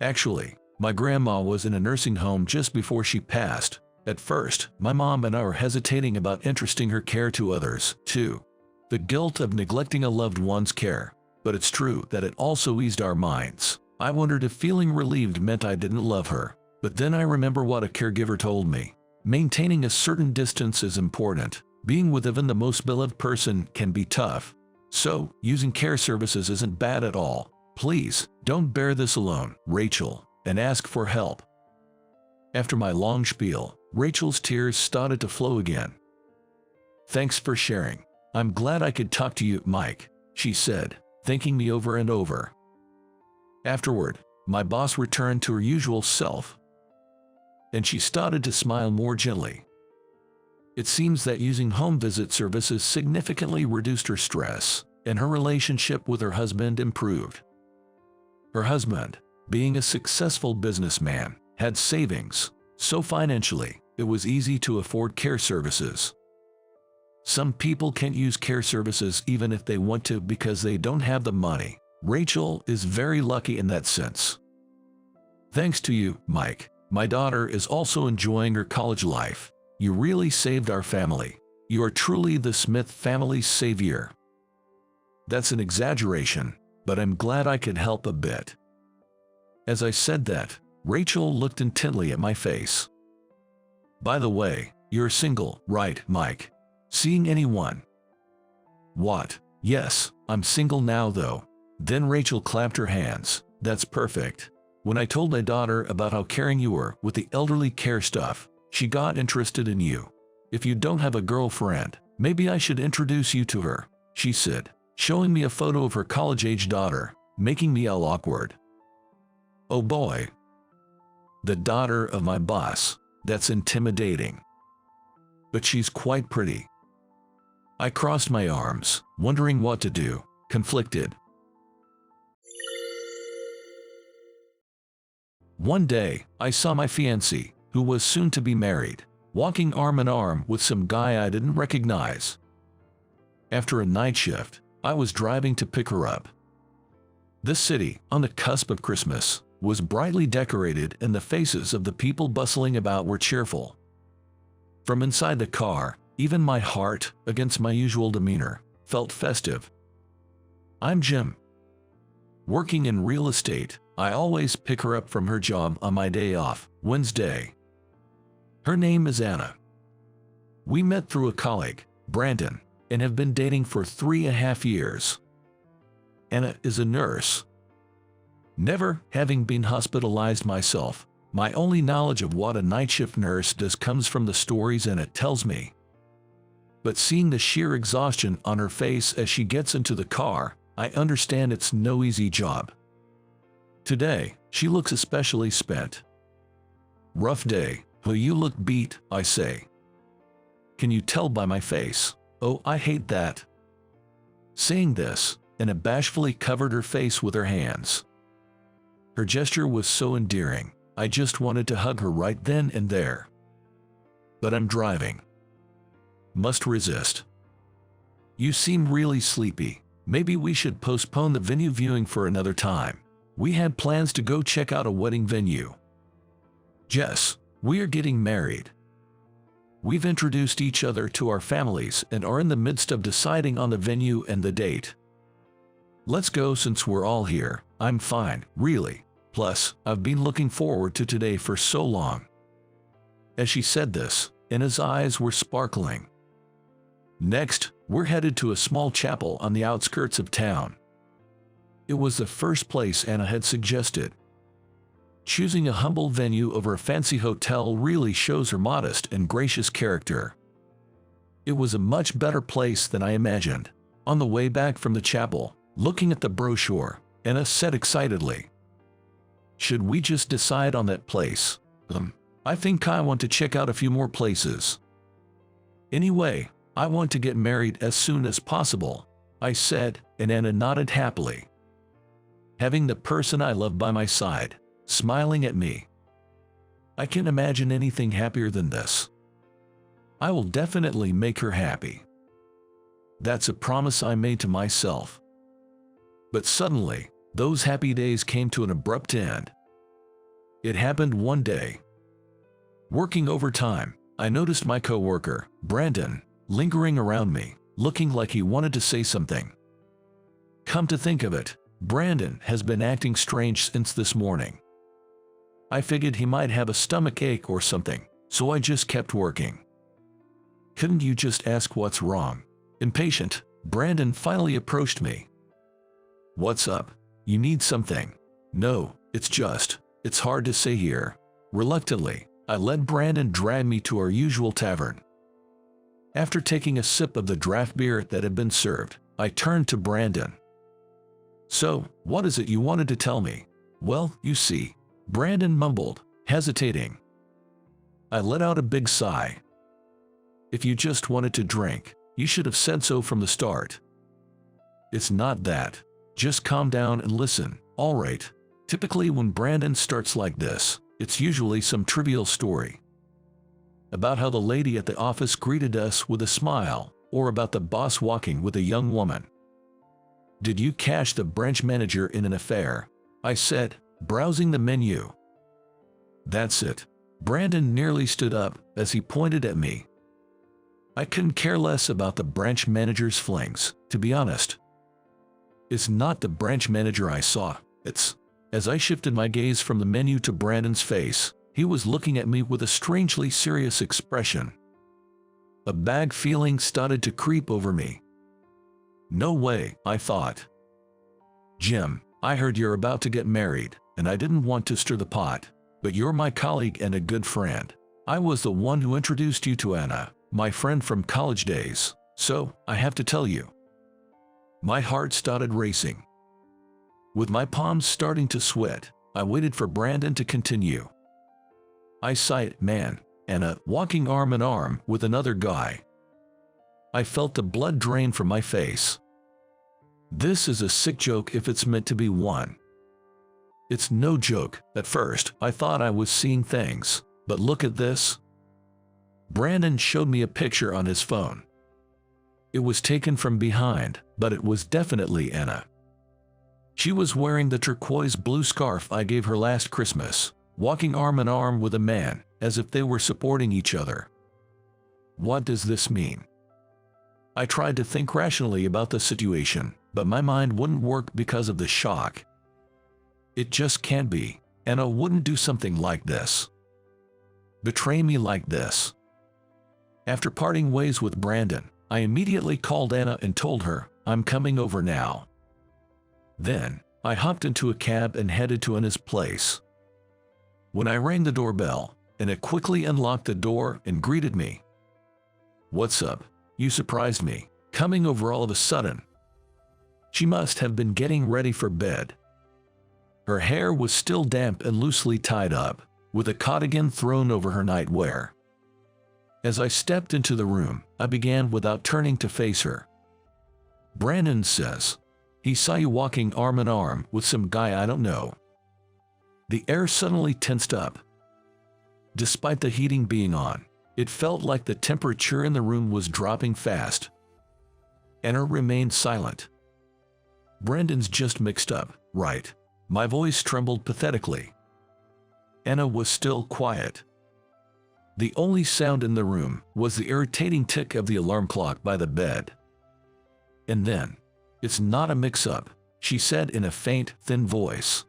Actually, my grandma was in a nursing home just before she passed. At first, my mom and I were hesitating about entrusting her care to others, too. The guilt of neglecting a loved one's care. But it's true that it also eased our minds. I wondered if feeling relieved meant I didn't love her. But then I remember what a caregiver told me. Maintaining a certain distance is important. Being with even the most beloved person can be tough. So, using care services isn't bad at all. Please, don't bear this alone, Rachel, and ask for help. After my long spiel, Rachel's tears started to flow again. "Thanks for sharing. I'm glad I could talk to you, Mike," she said, thanking me over and over. Afterward, my boss returned to her usual self, and she started to smile more gently. It seems that using home visit services significantly reduced her stress, and her relationship with her husband improved. Her husband, being a successful businessman, had savings, so financially, it was easy to afford care services. Some people can't use care services even if they want to because they don't have the money. Rachel is very lucky in that sense. Thanks to you, Mike, my daughter is also enjoying her college life. You really saved our family. You are truly the Smith family's savior. That's an exaggeration, but I'm glad I could help a bit. As I said that, Rachel looked intently at my face. By the way, you're single, right, Mike? Seeing anyone? What? Yes, I'm single now though. Then Rachel clapped her hands. That's perfect. When I told my daughter about how caring you were with the elderly care stuff, she got interested in you. If you don't have a girlfriend, maybe I should introduce you to her, she said, showing me a photo of her college-age daughter, making me all awkward. Oh boy. The daughter of my boss. That's intimidating. But she's quite pretty. I crossed my arms, wondering what to do, conflicted. One day, I saw my fiancée, who was soon to be married, walking arm in arm with some guy I didn't recognize. After a night shift, I was driving to pick her up. This city, on the cusp of Christmas, was brightly decorated and the faces of the people bustling about were cheerful. From inside the car, even my heart, against my usual demeanor, felt festive. I'm Jim. Working in real estate, I always pick her up from her job on my day off, Wednesday. Her name is Anna. We met through a colleague, Brandon, and have been dating for 3.5 years. Anna is a nurse. Never having been hospitalized myself, my only knowledge of what a night shift nurse does comes from the stories Anna tells me. But seeing the sheer exhaustion on her face as she gets into the car, I understand it's no easy job. Today, she looks especially spent. Rough day. "Oh, you look beat," I say. "Can you tell by my face?" "Oh, I hate that." Saying this, Anna bashfully covered her face with her hands. Her gesture was so endearing, I just wanted to hug her right then and there. But I'm driving. Must resist. "You seem really sleepy. Maybe we should postpone the venue viewing for another time. We had plans to go check out a wedding venue." "Jess, we are getting married. We've introduced each other to our families and are in the midst of deciding on the venue and the date. Let's go since we're all here. I'm fine, really. Plus, I've been looking forward to today for so long." As she said this, Anna's eyes were sparkling. Next, we're headed to a small chapel on the outskirts of town. It was the first place Anna had suggested. Choosing a humble venue over a fancy hotel really shows her modest and gracious character. It was a much better place than I imagined. On the way back from the chapel, looking at the brochure, Anna said excitedly, "Should we just decide on that place? I think I want to check out a few more places. Anyway, I want to get married as soon as possible," I said, and Anna nodded happily. Having the person I love by my side, smiling at me. I can't imagine anything happier than this. I will definitely make her happy. That's a promise I made to myself. But suddenly, those happy days came to an abrupt end. It happened one day. Working overtime, I noticed my coworker, Brandon, lingering around me, looking like he wanted to say something. Come to think of it, Brandon has been acting strange since this morning. I figured he might have a stomach ache or something, so I just kept working. "Couldn't you just ask what's wrong?" Impatient, Brandon finally approached me. "What's up? You need something?" "No, it's hard to say here." Reluctantly, I let Brandon drag me to our usual tavern. After taking a sip of the draft beer that had been served, I turned to Brandon. "So, what is it you wanted to tell me?" "Well, you see," Brandon mumbled, hesitating. I let out a big sigh. "If you just wanted to drink, you should have said so from the start." "It's not that. Just calm down and listen, all right?" Typically when Brandon starts like this, it's usually some trivial story. About how the lady at the office greeted us with a smile, or about the boss walking with a young woman. "Did you catch the branch manager in an affair?" I said, browsing the menu. "That's it." Brandon nearly stood up as he pointed at me. I couldn't care less about the branch manager's flings, to be honest. "It's not the branch manager I saw, it's..." As I shifted my gaze from the menu to Brandon's face, he was looking at me with a strangely serious expression. A bad feeling started to creep over me. "No way," I thought. "Jim, I heard you're about to get married, and I didn't want to stir the pot, but you're my colleague and a good friend. I was the one who introduced you to Anna, my friend from college days, so I have to tell you." My heart started racing. With my palms starting to sweat, I waited for Brandon to continue. "I saw it, man, Anna walking arm in arm with another guy." I felt the blood drain from my face. This is a sick joke if it's meant to be one. It's no joke. At first, I thought I was seeing things, but look at this. Brandon showed me a picture on his phone. It was taken from behind, but it was definitely Anna. She was wearing the turquoise blue scarf I gave her last Christmas, walking arm in arm with a man, as if they were supporting each other. What does this mean? I tried to think rationally about the situation, but my mind wouldn't work because of the shock. It just can't be. Anna wouldn't do something like this. Betray me like this. After parting ways with Brandon, I immediately called Anna and told her, "I'm coming over now." Then, I hopped into a cab and headed to Anna's place. When I rang the doorbell, Anna quickly unlocked the door and greeted me. "What's up? You surprised me, coming over all of a sudden." She must have been getting ready for bed. Her hair was still damp and loosely tied up, with a cardigan thrown over her nightwear. As I stepped into the room, I began without turning to face her. "Brandon says he saw you walking arm in arm with some guy I don't know." The air suddenly tensed up. Despite the heating being on, it felt like the temperature in the room was dropping fast. Anna remained silent. "Brandon's just mixed up, right?" My voice trembled pathetically. Anna was still quiet. The only sound in the room was the irritating tick of the alarm clock by the bed. And then, "It's not a mix-up," she said in a faint, thin voice.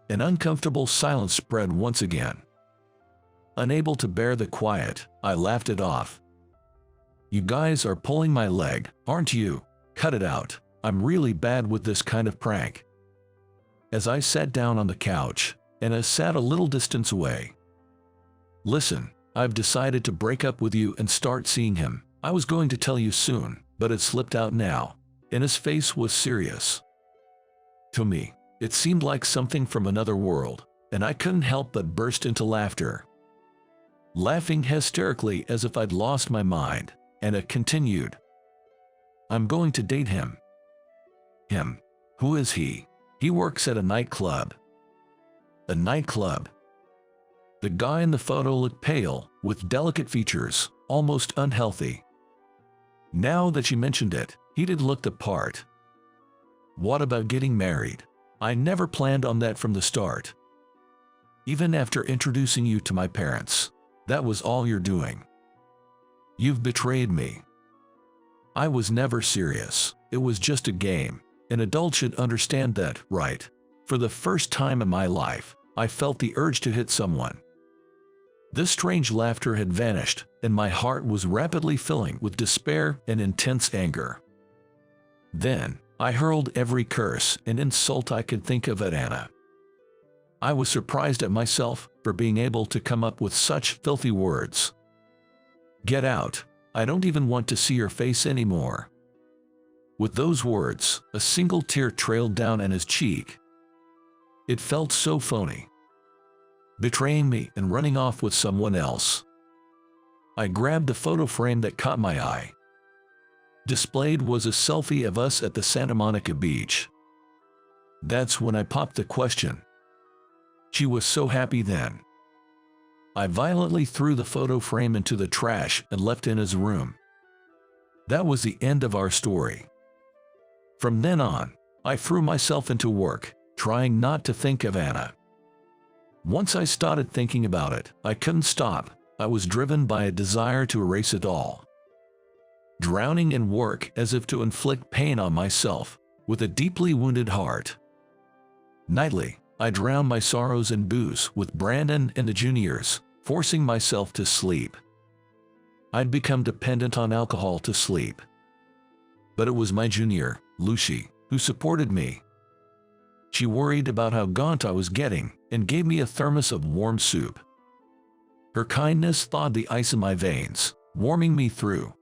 An uncomfortable silence spread once again. Unable to bear the quiet, I laughed it off. "You guys are pulling my leg, aren't you? Cut it out. I'm really bad with this kind of prank." As I sat down on the couch, Anna sat a little distance away. "Listen, I've decided to break up with you and start seeing him. I was going to tell you soon, but it slipped out now." Anna's face was serious. To me, it seemed like something from another world, and I couldn't help but burst into laughter. Laughing hysterically as if I'd lost my mind, Anna continued. "I'm going to date him." "Him? Who is he?" "He works at a nightclub." "A nightclub?" The guy in the photo looked pale, with delicate features, almost unhealthy. Now that she mentioned it, he did look the part. "What about getting married?" "I never planned on that from the start. Even after introducing you to my parents, that was all you're doing. You've betrayed me." "I was never serious. It was just a game. An adult should understand that, right?" For the first time in my life, I felt the urge to hit someone. This strange laughter had vanished, and my heart was rapidly filling with despair and intense anger. Then, I hurled every curse and insult I could think of at Anna. I was surprised at myself for being able to come up with such filthy words. "Get out. I don't even want to see your face anymore." With those words, a single tear trailed down Anna's cheek. It felt so phony. Betraying me and running off with someone else. I grabbed the photo frame that caught my eye. Displayed was a selfie of us at the Santa Monica beach. That's when I popped the question. She was so happy then. I violently threw the photo frame into the trash and left Anna's room. That was the end of our story. From then on, I threw myself into work, trying not to think of Anna. Once I started thinking about it, I couldn't stop. I was driven by a desire to erase it all. Drowning in work as if to inflict pain on myself, with a deeply wounded heart. Nightly, I drowned my sorrows in booze with Brandon and the juniors, forcing myself to sleep. I'd become dependent on alcohol to sleep. But it was my junior, Lucy, who supported me. She worried about how gaunt I was getting and gave me a thermos of warm soup. Her kindness thawed the ice in my veins, warming me through.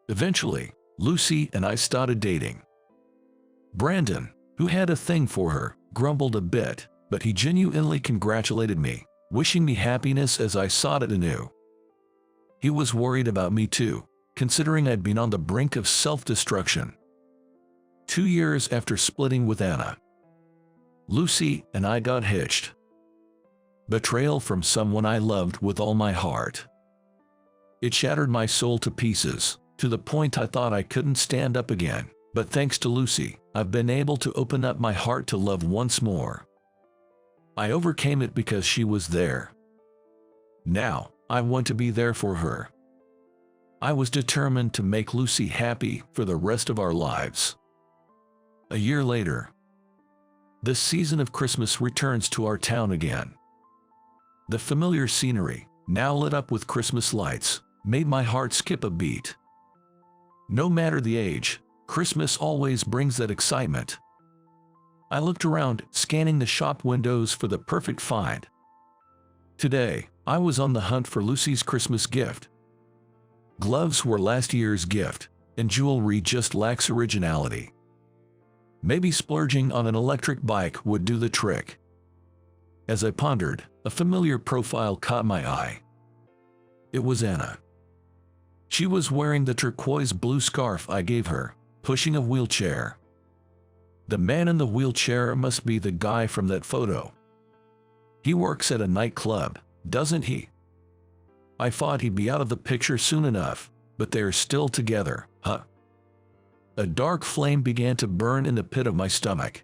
Eventually, Lucy and I started dating. Brandon, who had a thing for her, grumbled a bit, but he genuinely congratulated me, wishing me happiness as I sought it anew. He was worried about me too, considering I'd been on the brink of self-destruction. 2 years after splitting with Anna, Lucy and I got hitched. Betrayal from someone I loved with all my heart. It shattered my soul to pieces, to the point I thought I couldn't stand up again, but thanks to Lucy, I've been able to open up my heart to love once more. I overcame it because she was there. Now, I want to be there for her. I was determined to make Lucy happy for the rest of our lives. A year later, the season of Christmas returns to our town again. The familiar scenery, now lit up with Christmas lights, made my heart skip a beat. No matter the age, Christmas always brings that excitement. I looked around, scanning the shop windows for the perfect find. Today, I was on the hunt for Lucy's Christmas gift. Gloves were last year's gift, and jewelry just lacks originality. Maybe splurging on an electric bike would do the trick. As I pondered, a familiar profile caught my eye. It was Anna. She was wearing the turquoise blue scarf I gave her, pushing a wheelchair. The man in the wheelchair must be the guy from that photo. He works at a nightclub, doesn't he? I thought he'd be out of the picture soon enough, but they're still together, huh? A dark flame began to burn in the pit of my stomach.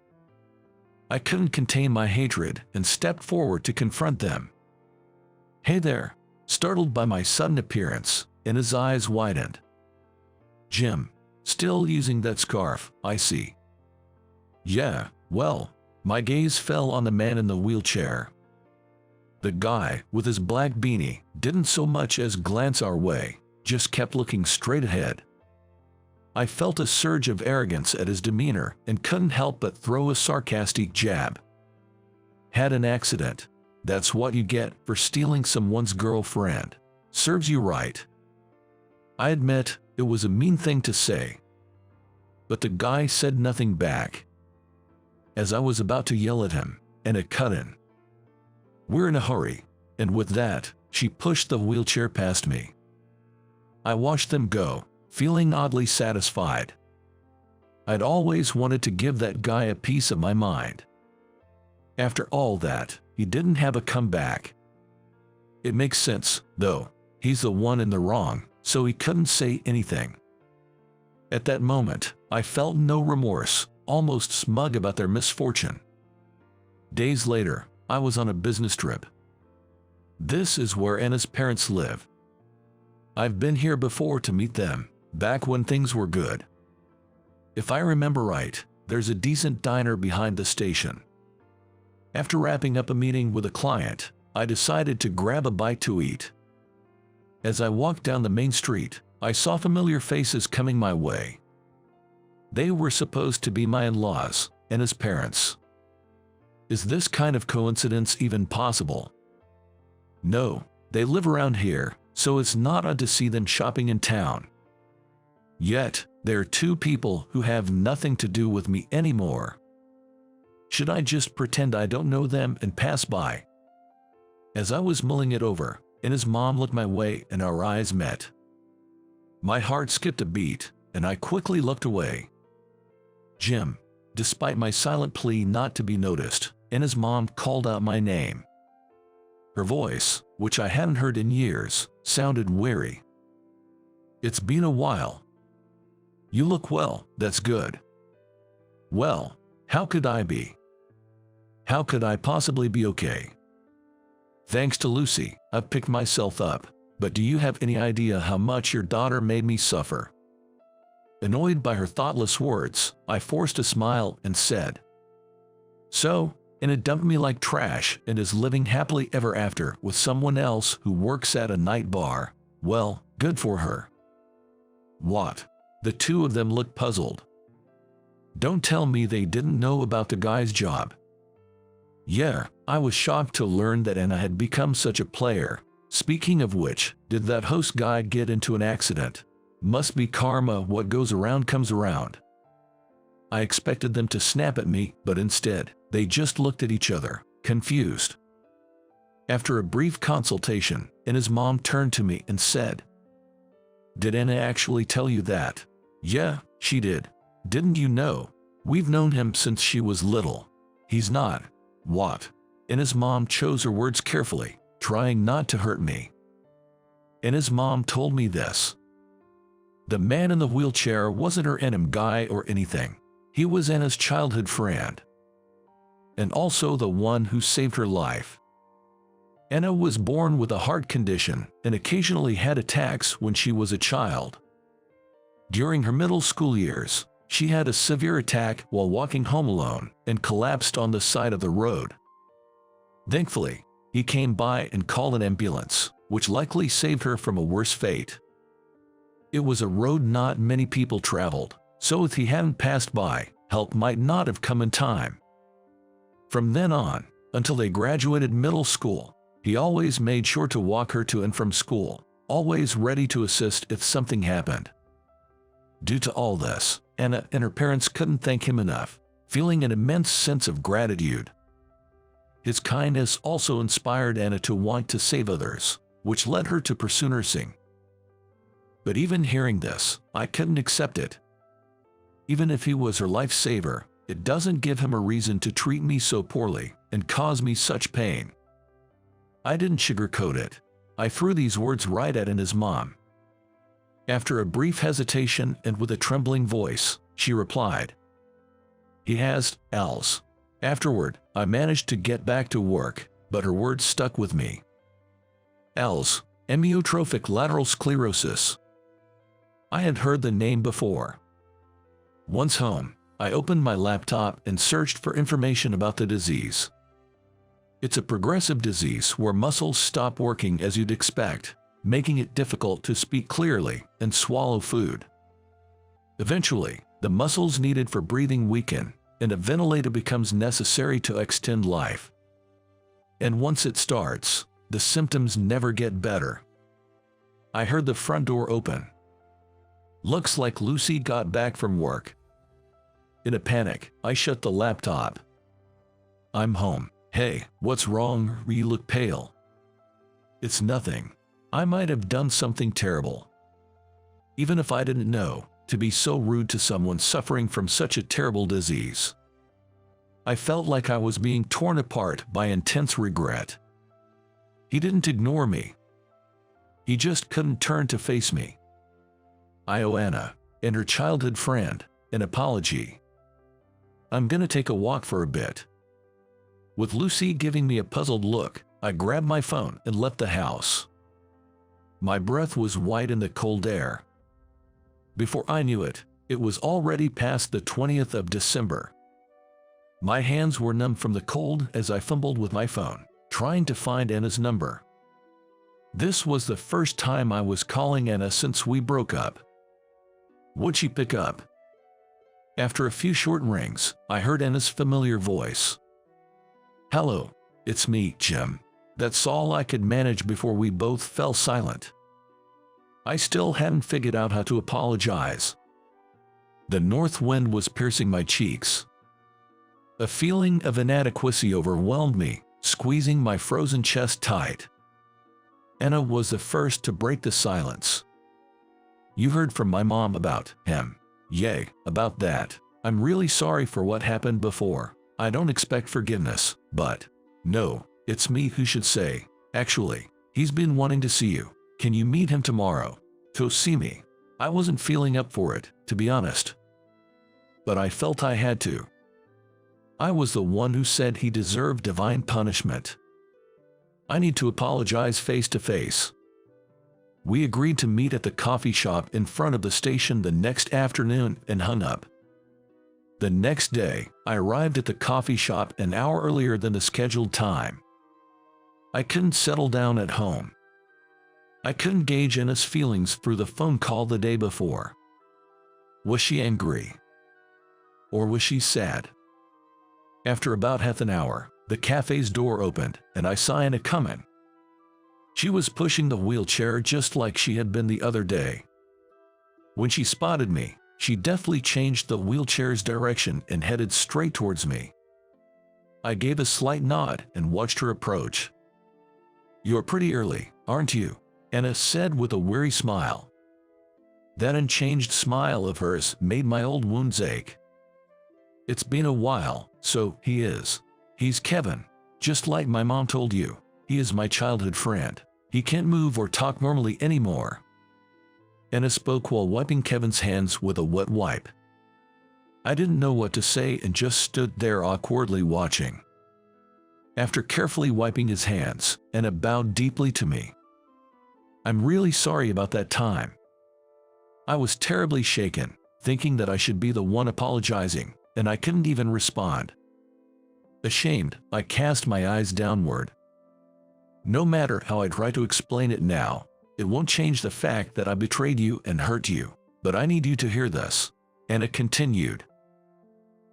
I couldn't contain my hatred and stepped forward to confront them. "Hey there," startled by my sudden appearance, and his eyes widened. "Jim, still using that scarf, I see." "Yeah, well," my gaze fell on the man in the wheelchair. The guy, with his black beanie, didn't so much as glance our way, just kept looking straight ahead. I felt a surge of arrogance at his demeanor and couldn't help but throw a sarcastic jab. "Had an accident. That's what you get for stealing someone's girlfriend. Serves you right." I admit, it was a mean thing to say. But the guy said nothing back. As I was about to yell at him, Anna cut in. "We're in a hurry," and with that, she pushed the wheelchair past me. I watched them go, feeling oddly satisfied. I'd always wanted to give that guy a piece of my mind. After all that, he didn't have a comeback. It makes sense, though. He's the one in the wrong, so he couldn't say anything. At that moment, I felt no remorse, almost smug about their misfortune. Days later, I was on a business trip. This is where Anna's parents live. I've been here before to meet them, back when things were good. If I remember right, there's a decent diner behind the station. After wrapping up a meeting with a client, I decided to grab a bite to eat. As I walked down the main street, I saw familiar faces coming my way. They were supposed to be my in-laws, Anna's parents. Is this kind of coincidence even possible? No, they live around here, so it's not odd to see them shopping in town. Yet, there are two people who have nothing to do with me anymore. Should I just pretend I don't know them and pass by? As I was mulling it over, Anna's mom looked my way and our eyes met. My heart skipped a beat, and I quickly looked away. Jim, despite my silent plea not to be noticed, Anna's mom called out my name. Her voice, which I hadn't heard in years, sounded weary. It's been a while. You look well, that's good. Well, how could I be? How could I possibly be okay? Thanks to Lucy, I've picked myself up, but do you have any idea how much your daughter made me suffer? Annoyed by her thoughtless words, I forced a smile and said, So, Anna dumped me like trash and is living happily ever after with someone else who works at a night bar. Well, good for her. What? The two of them looked puzzled. Don't tell me they didn't know about the guy's job. Yeah, I was shocked to learn that Anna had become such a player. Speaking of which, did that host guy get into an accident? Must be karma, what goes around comes around. I expected them to snap at me, but instead, they just looked at each other, confused. After a brief consultation, Anna's mom turned to me and said, Did Anna actually tell you that? Yeah, she did. Didn't you know? We've known him since she was little. He's not. What? Anna's mom chose her words carefully, trying not to hurt me. Anna's mom told me this. The man in the wheelchair wasn't her enemy guy or anything. He was Anna's childhood friend. And also the one who saved her life. Anna was born with a heart condition and occasionally had attacks when she was a child. During her middle school years, she had a severe attack while walking home alone and collapsed on the side of the road. Thankfully, he came by and called an ambulance, which likely saved her from a worse fate. It was a road not many people traveled, so if he hadn't passed by, help might not have come in time. From then on, until they graduated middle school, he always made sure to walk her to and from school, always ready to assist if something happened. Due to all this, Anna and her parents couldn't thank him enough, feeling an immense sense of gratitude. His kindness also inspired Anna to want to save others, which led her to pursue nursing. But even hearing this, I couldn't accept it. Even if he was her lifesaver, it doesn't give him a reason to treat me so poorly and cause me such pain. I didn't sugarcoat it. I threw these words right at Anna's mom. After a brief hesitation and with a trembling voice, she replied, He has, else. Afterward, I managed to get back to work, but her words stuck with me. else, amyotrophic lateral sclerosis. I had heard the name before. Once home, I opened my laptop and searched for information about the disease. It's a progressive disease where muscles stop working as you'd expect, making it difficult to speak clearly and swallow food. Eventually, the muscles needed for breathing weaken, and a ventilator becomes necessary to extend life. And once it starts, the symptoms never get better. I heard the front door open. Looks like Lucy got back from work. In a panic, I shut the laptop. I'm home. Hey, what's wrong? You look pale. It's nothing. I might have done something terrible. Even if I didn't know, to be so rude to someone suffering from such a terrible disease. I felt like I was being torn apart by intense regret. He didn't ignore me. He just couldn't turn to face me. I owe Anna, and her childhood friend, an apology. I'm gonna take a walk for a bit. With Lucy giving me a puzzled look, I grabbed my phone and left the house. My breath was white in the cold air. Before I knew it, it was already past the 20th of December. My hands were numb from the cold as I fumbled with my phone, trying to find Anna's number. This was the first time I was calling Anna since we broke up. Would she pick up? After a few short rings, I heard Anna's familiar voice. "Hello, it's me, Jim." That's all I could manage before we both fell silent. I still hadn't figured out how to apologize. The north wind was piercing my cheeks. A feeling of inadequacy overwhelmed me, squeezing my frozen chest tight. Anna was the first to break the silence. "You heard from my mom about him." "Yay, about that. I'm really sorry for what happened before. I don't expect forgiveness, but no, it's me who should say. Actually, he's been wanting to see you. Can you meet him tomorrow? To see me?" I wasn't feeling up for it, to be honest. But I felt I had to. I was the one who said he deserved divine punishment. I need to apologize face to face. We agreed to meet at the coffee shop in front of the station the next afternoon and hung up. The next day, I arrived at the coffee shop an hour earlier than the scheduled time. I couldn't settle down at home. I couldn't gauge Anna's feelings through the phone call the day before. Was she angry? Or was she sad? After about half an hour, the cafe's door opened, and I saw Anna coming. She was pushing the wheelchair just like she had been the other day. When she spotted me, she deftly changed the wheelchair's direction and headed straight towards me. I gave a slight nod and watched her approach. "You're pretty early, aren't you?" Anna said with a weary smile. That unchanged smile of hers made my old wounds ache. "It's been a while, so he is. He's Kevin, just like my mom told you. He is my childhood friend. He can't move or talk normally anymore." Anna spoke while wiping Kevin's hands with a wet wipe. I didn't know what to say and just stood there awkwardly watching. After carefully wiping his hands, Anna bowed deeply to me. "I'm really sorry about that time." I was terribly shaken, thinking that I should be the one apologizing, and I couldn't even respond. Ashamed, I cast my eyes downward. No matter how I try to explain it now, it won't change the fact that I betrayed you and hurt you, but I need you to hear this. And it continued.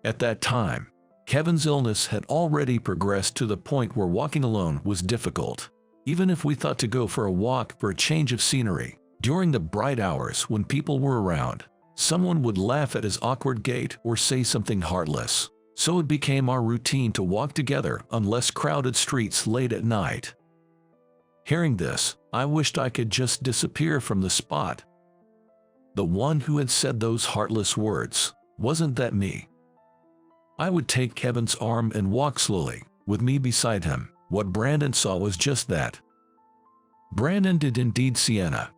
At that time, Kevin's illness had already progressed to the point where walking alone was difficult. Even if we thought to go for a walk for a change of scenery, during the bright hours when people were around, someone would laugh at his awkward gait or say something heartless. So it became our routine to walk together on less crowded streets late at night. Hearing this, I wished I could just disappear from the spot. The one who had said those heartless words, wasn't that me? I would take Kevin's arm and walk slowly, with me beside him. What Brandon saw was just that. Brandon did indeed see Anna.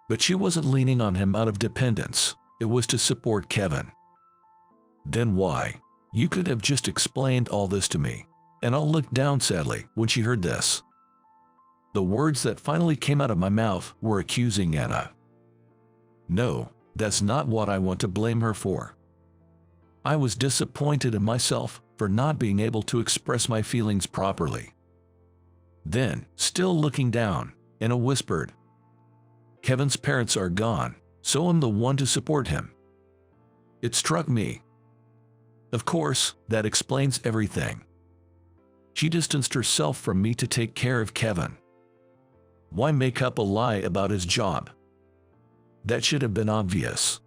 But she wasn't leaning on him out of dependence. It was to support Kevin. Then why? You could have just explained all this to me. And I'll look down sadly when she heard this. The words that finally came out of my mouth were accusing Anna. No, that's not what I want to blame her for. I was disappointed in myself for not being able to express my feelings properly. Then, still looking down, Anna whispered, "Kevin's parents are gone, so I'm the one to support him." It struck me. Of course, that explains everything. She distanced herself from me to take care of Kevin. Why make up a lie about his job? That should have been obvious.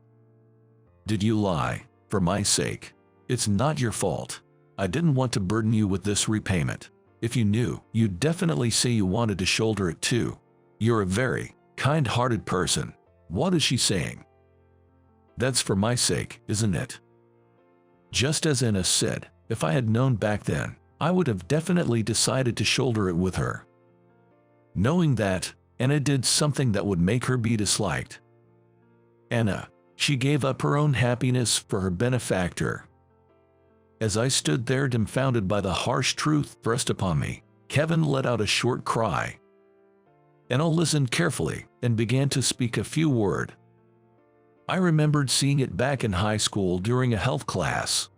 Did you lie? For my sake. It's not your fault. I didn't want to burden you with this repayment. If you knew, you'd definitely say you wanted to shoulder it too. You're a very kind-hearted person. What is she saying? That's for my sake, isn't it? Just as Anna said, if I had known back then, I would have definitely decided to shoulder it with her. Knowing that, Anna did something that would make her be disliked. Anna, she gave up her own happiness for her benefactor. As I stood there dumbfounded by the harsh truth thrust upon me, Kevin let out a short cry. Anna listened carefully and began to speak a few words. I remembered seeing it back in high school during a health class.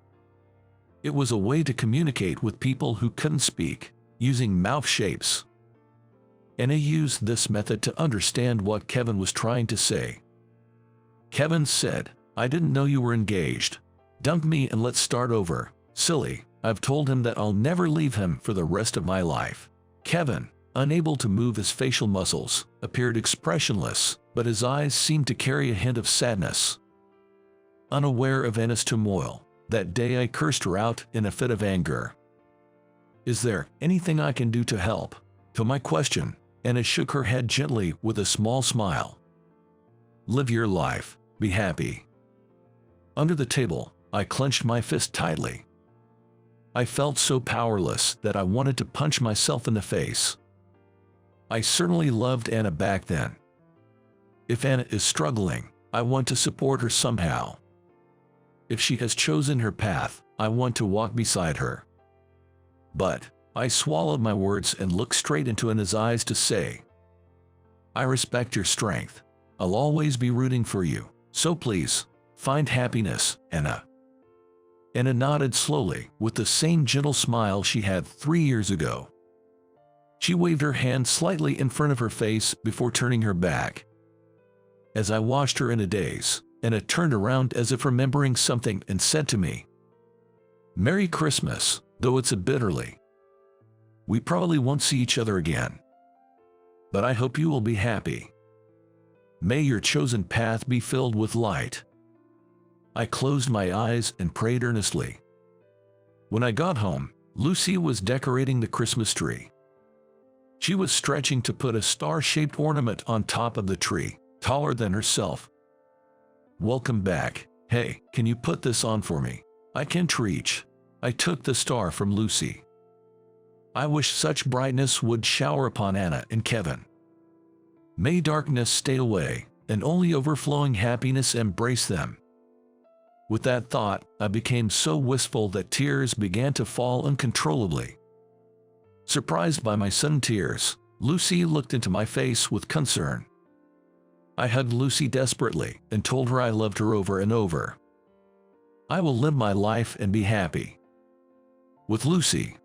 It was a way to communicate with people who couldn't speak, using mouth shapes. Anna used this method to understand what Kevin was trying to say. Kevin said, "I didn't know you were engaged. Dunk me and let's start over. Silly, I've told him that I'll never leave him for the rest of my life. Kevin, unable to move his facial muscles, appeared expressionless, but his eyes seemed to carry a hint of sadness. Unaware of Anna's turmoil, that day I cursed her out in a fit of anger. "Is there anything I can do to help?" To my question, Anna shook her head gently with a small smile. "Live your life, be happy." Under the table, I clenched my fist tightly. I felt so powerless that I wanted to punch myself in the face. I certainly loved Anna back then. If Anna is struggling, I want to support her somehow. If she has chosen her path, I want to walk beside her. But I swallowed my words and looked straight into Anna's eyes to say, "I respect your strength. I'll always be rooting for you, so please, find happiness, Anna." Anna nodded slowly, with the same gentle smile she had 3 years ago. She waved her hand slightly in front of her face before turning her back. As I watched her in a daze, Anna turned around as if remembering something and said to me, "Merry Christmas, though it's a bitterly. We probably won't see each other again. But I hope you will be happy. May your chosen path be filled with light." I closed my eyes and prayed earnestly. When I got home, Lucy was decorating the Christmas tree. She was stretching to put a star-shaped ornament on top of the tree, taller than herself. "Welcome back. Hey, can you put this on for me? I can't reach." I took the star from Lucy. I wish such brightness would shower upon Anna and Kevin. May darkness stay away, and only overflowing happiness embrace them. With that thought, I became so wistful that tears began to fall uncontrollably. Surprised by my sudden tears, Lucy looked into my face with concern. I hugged Lucy desperately and told her I loved her over and over. I will live my life and be happy with Lucy.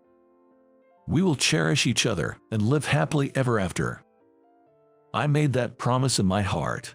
We will cherish each other and live happily ever after. I made that promise in my heart.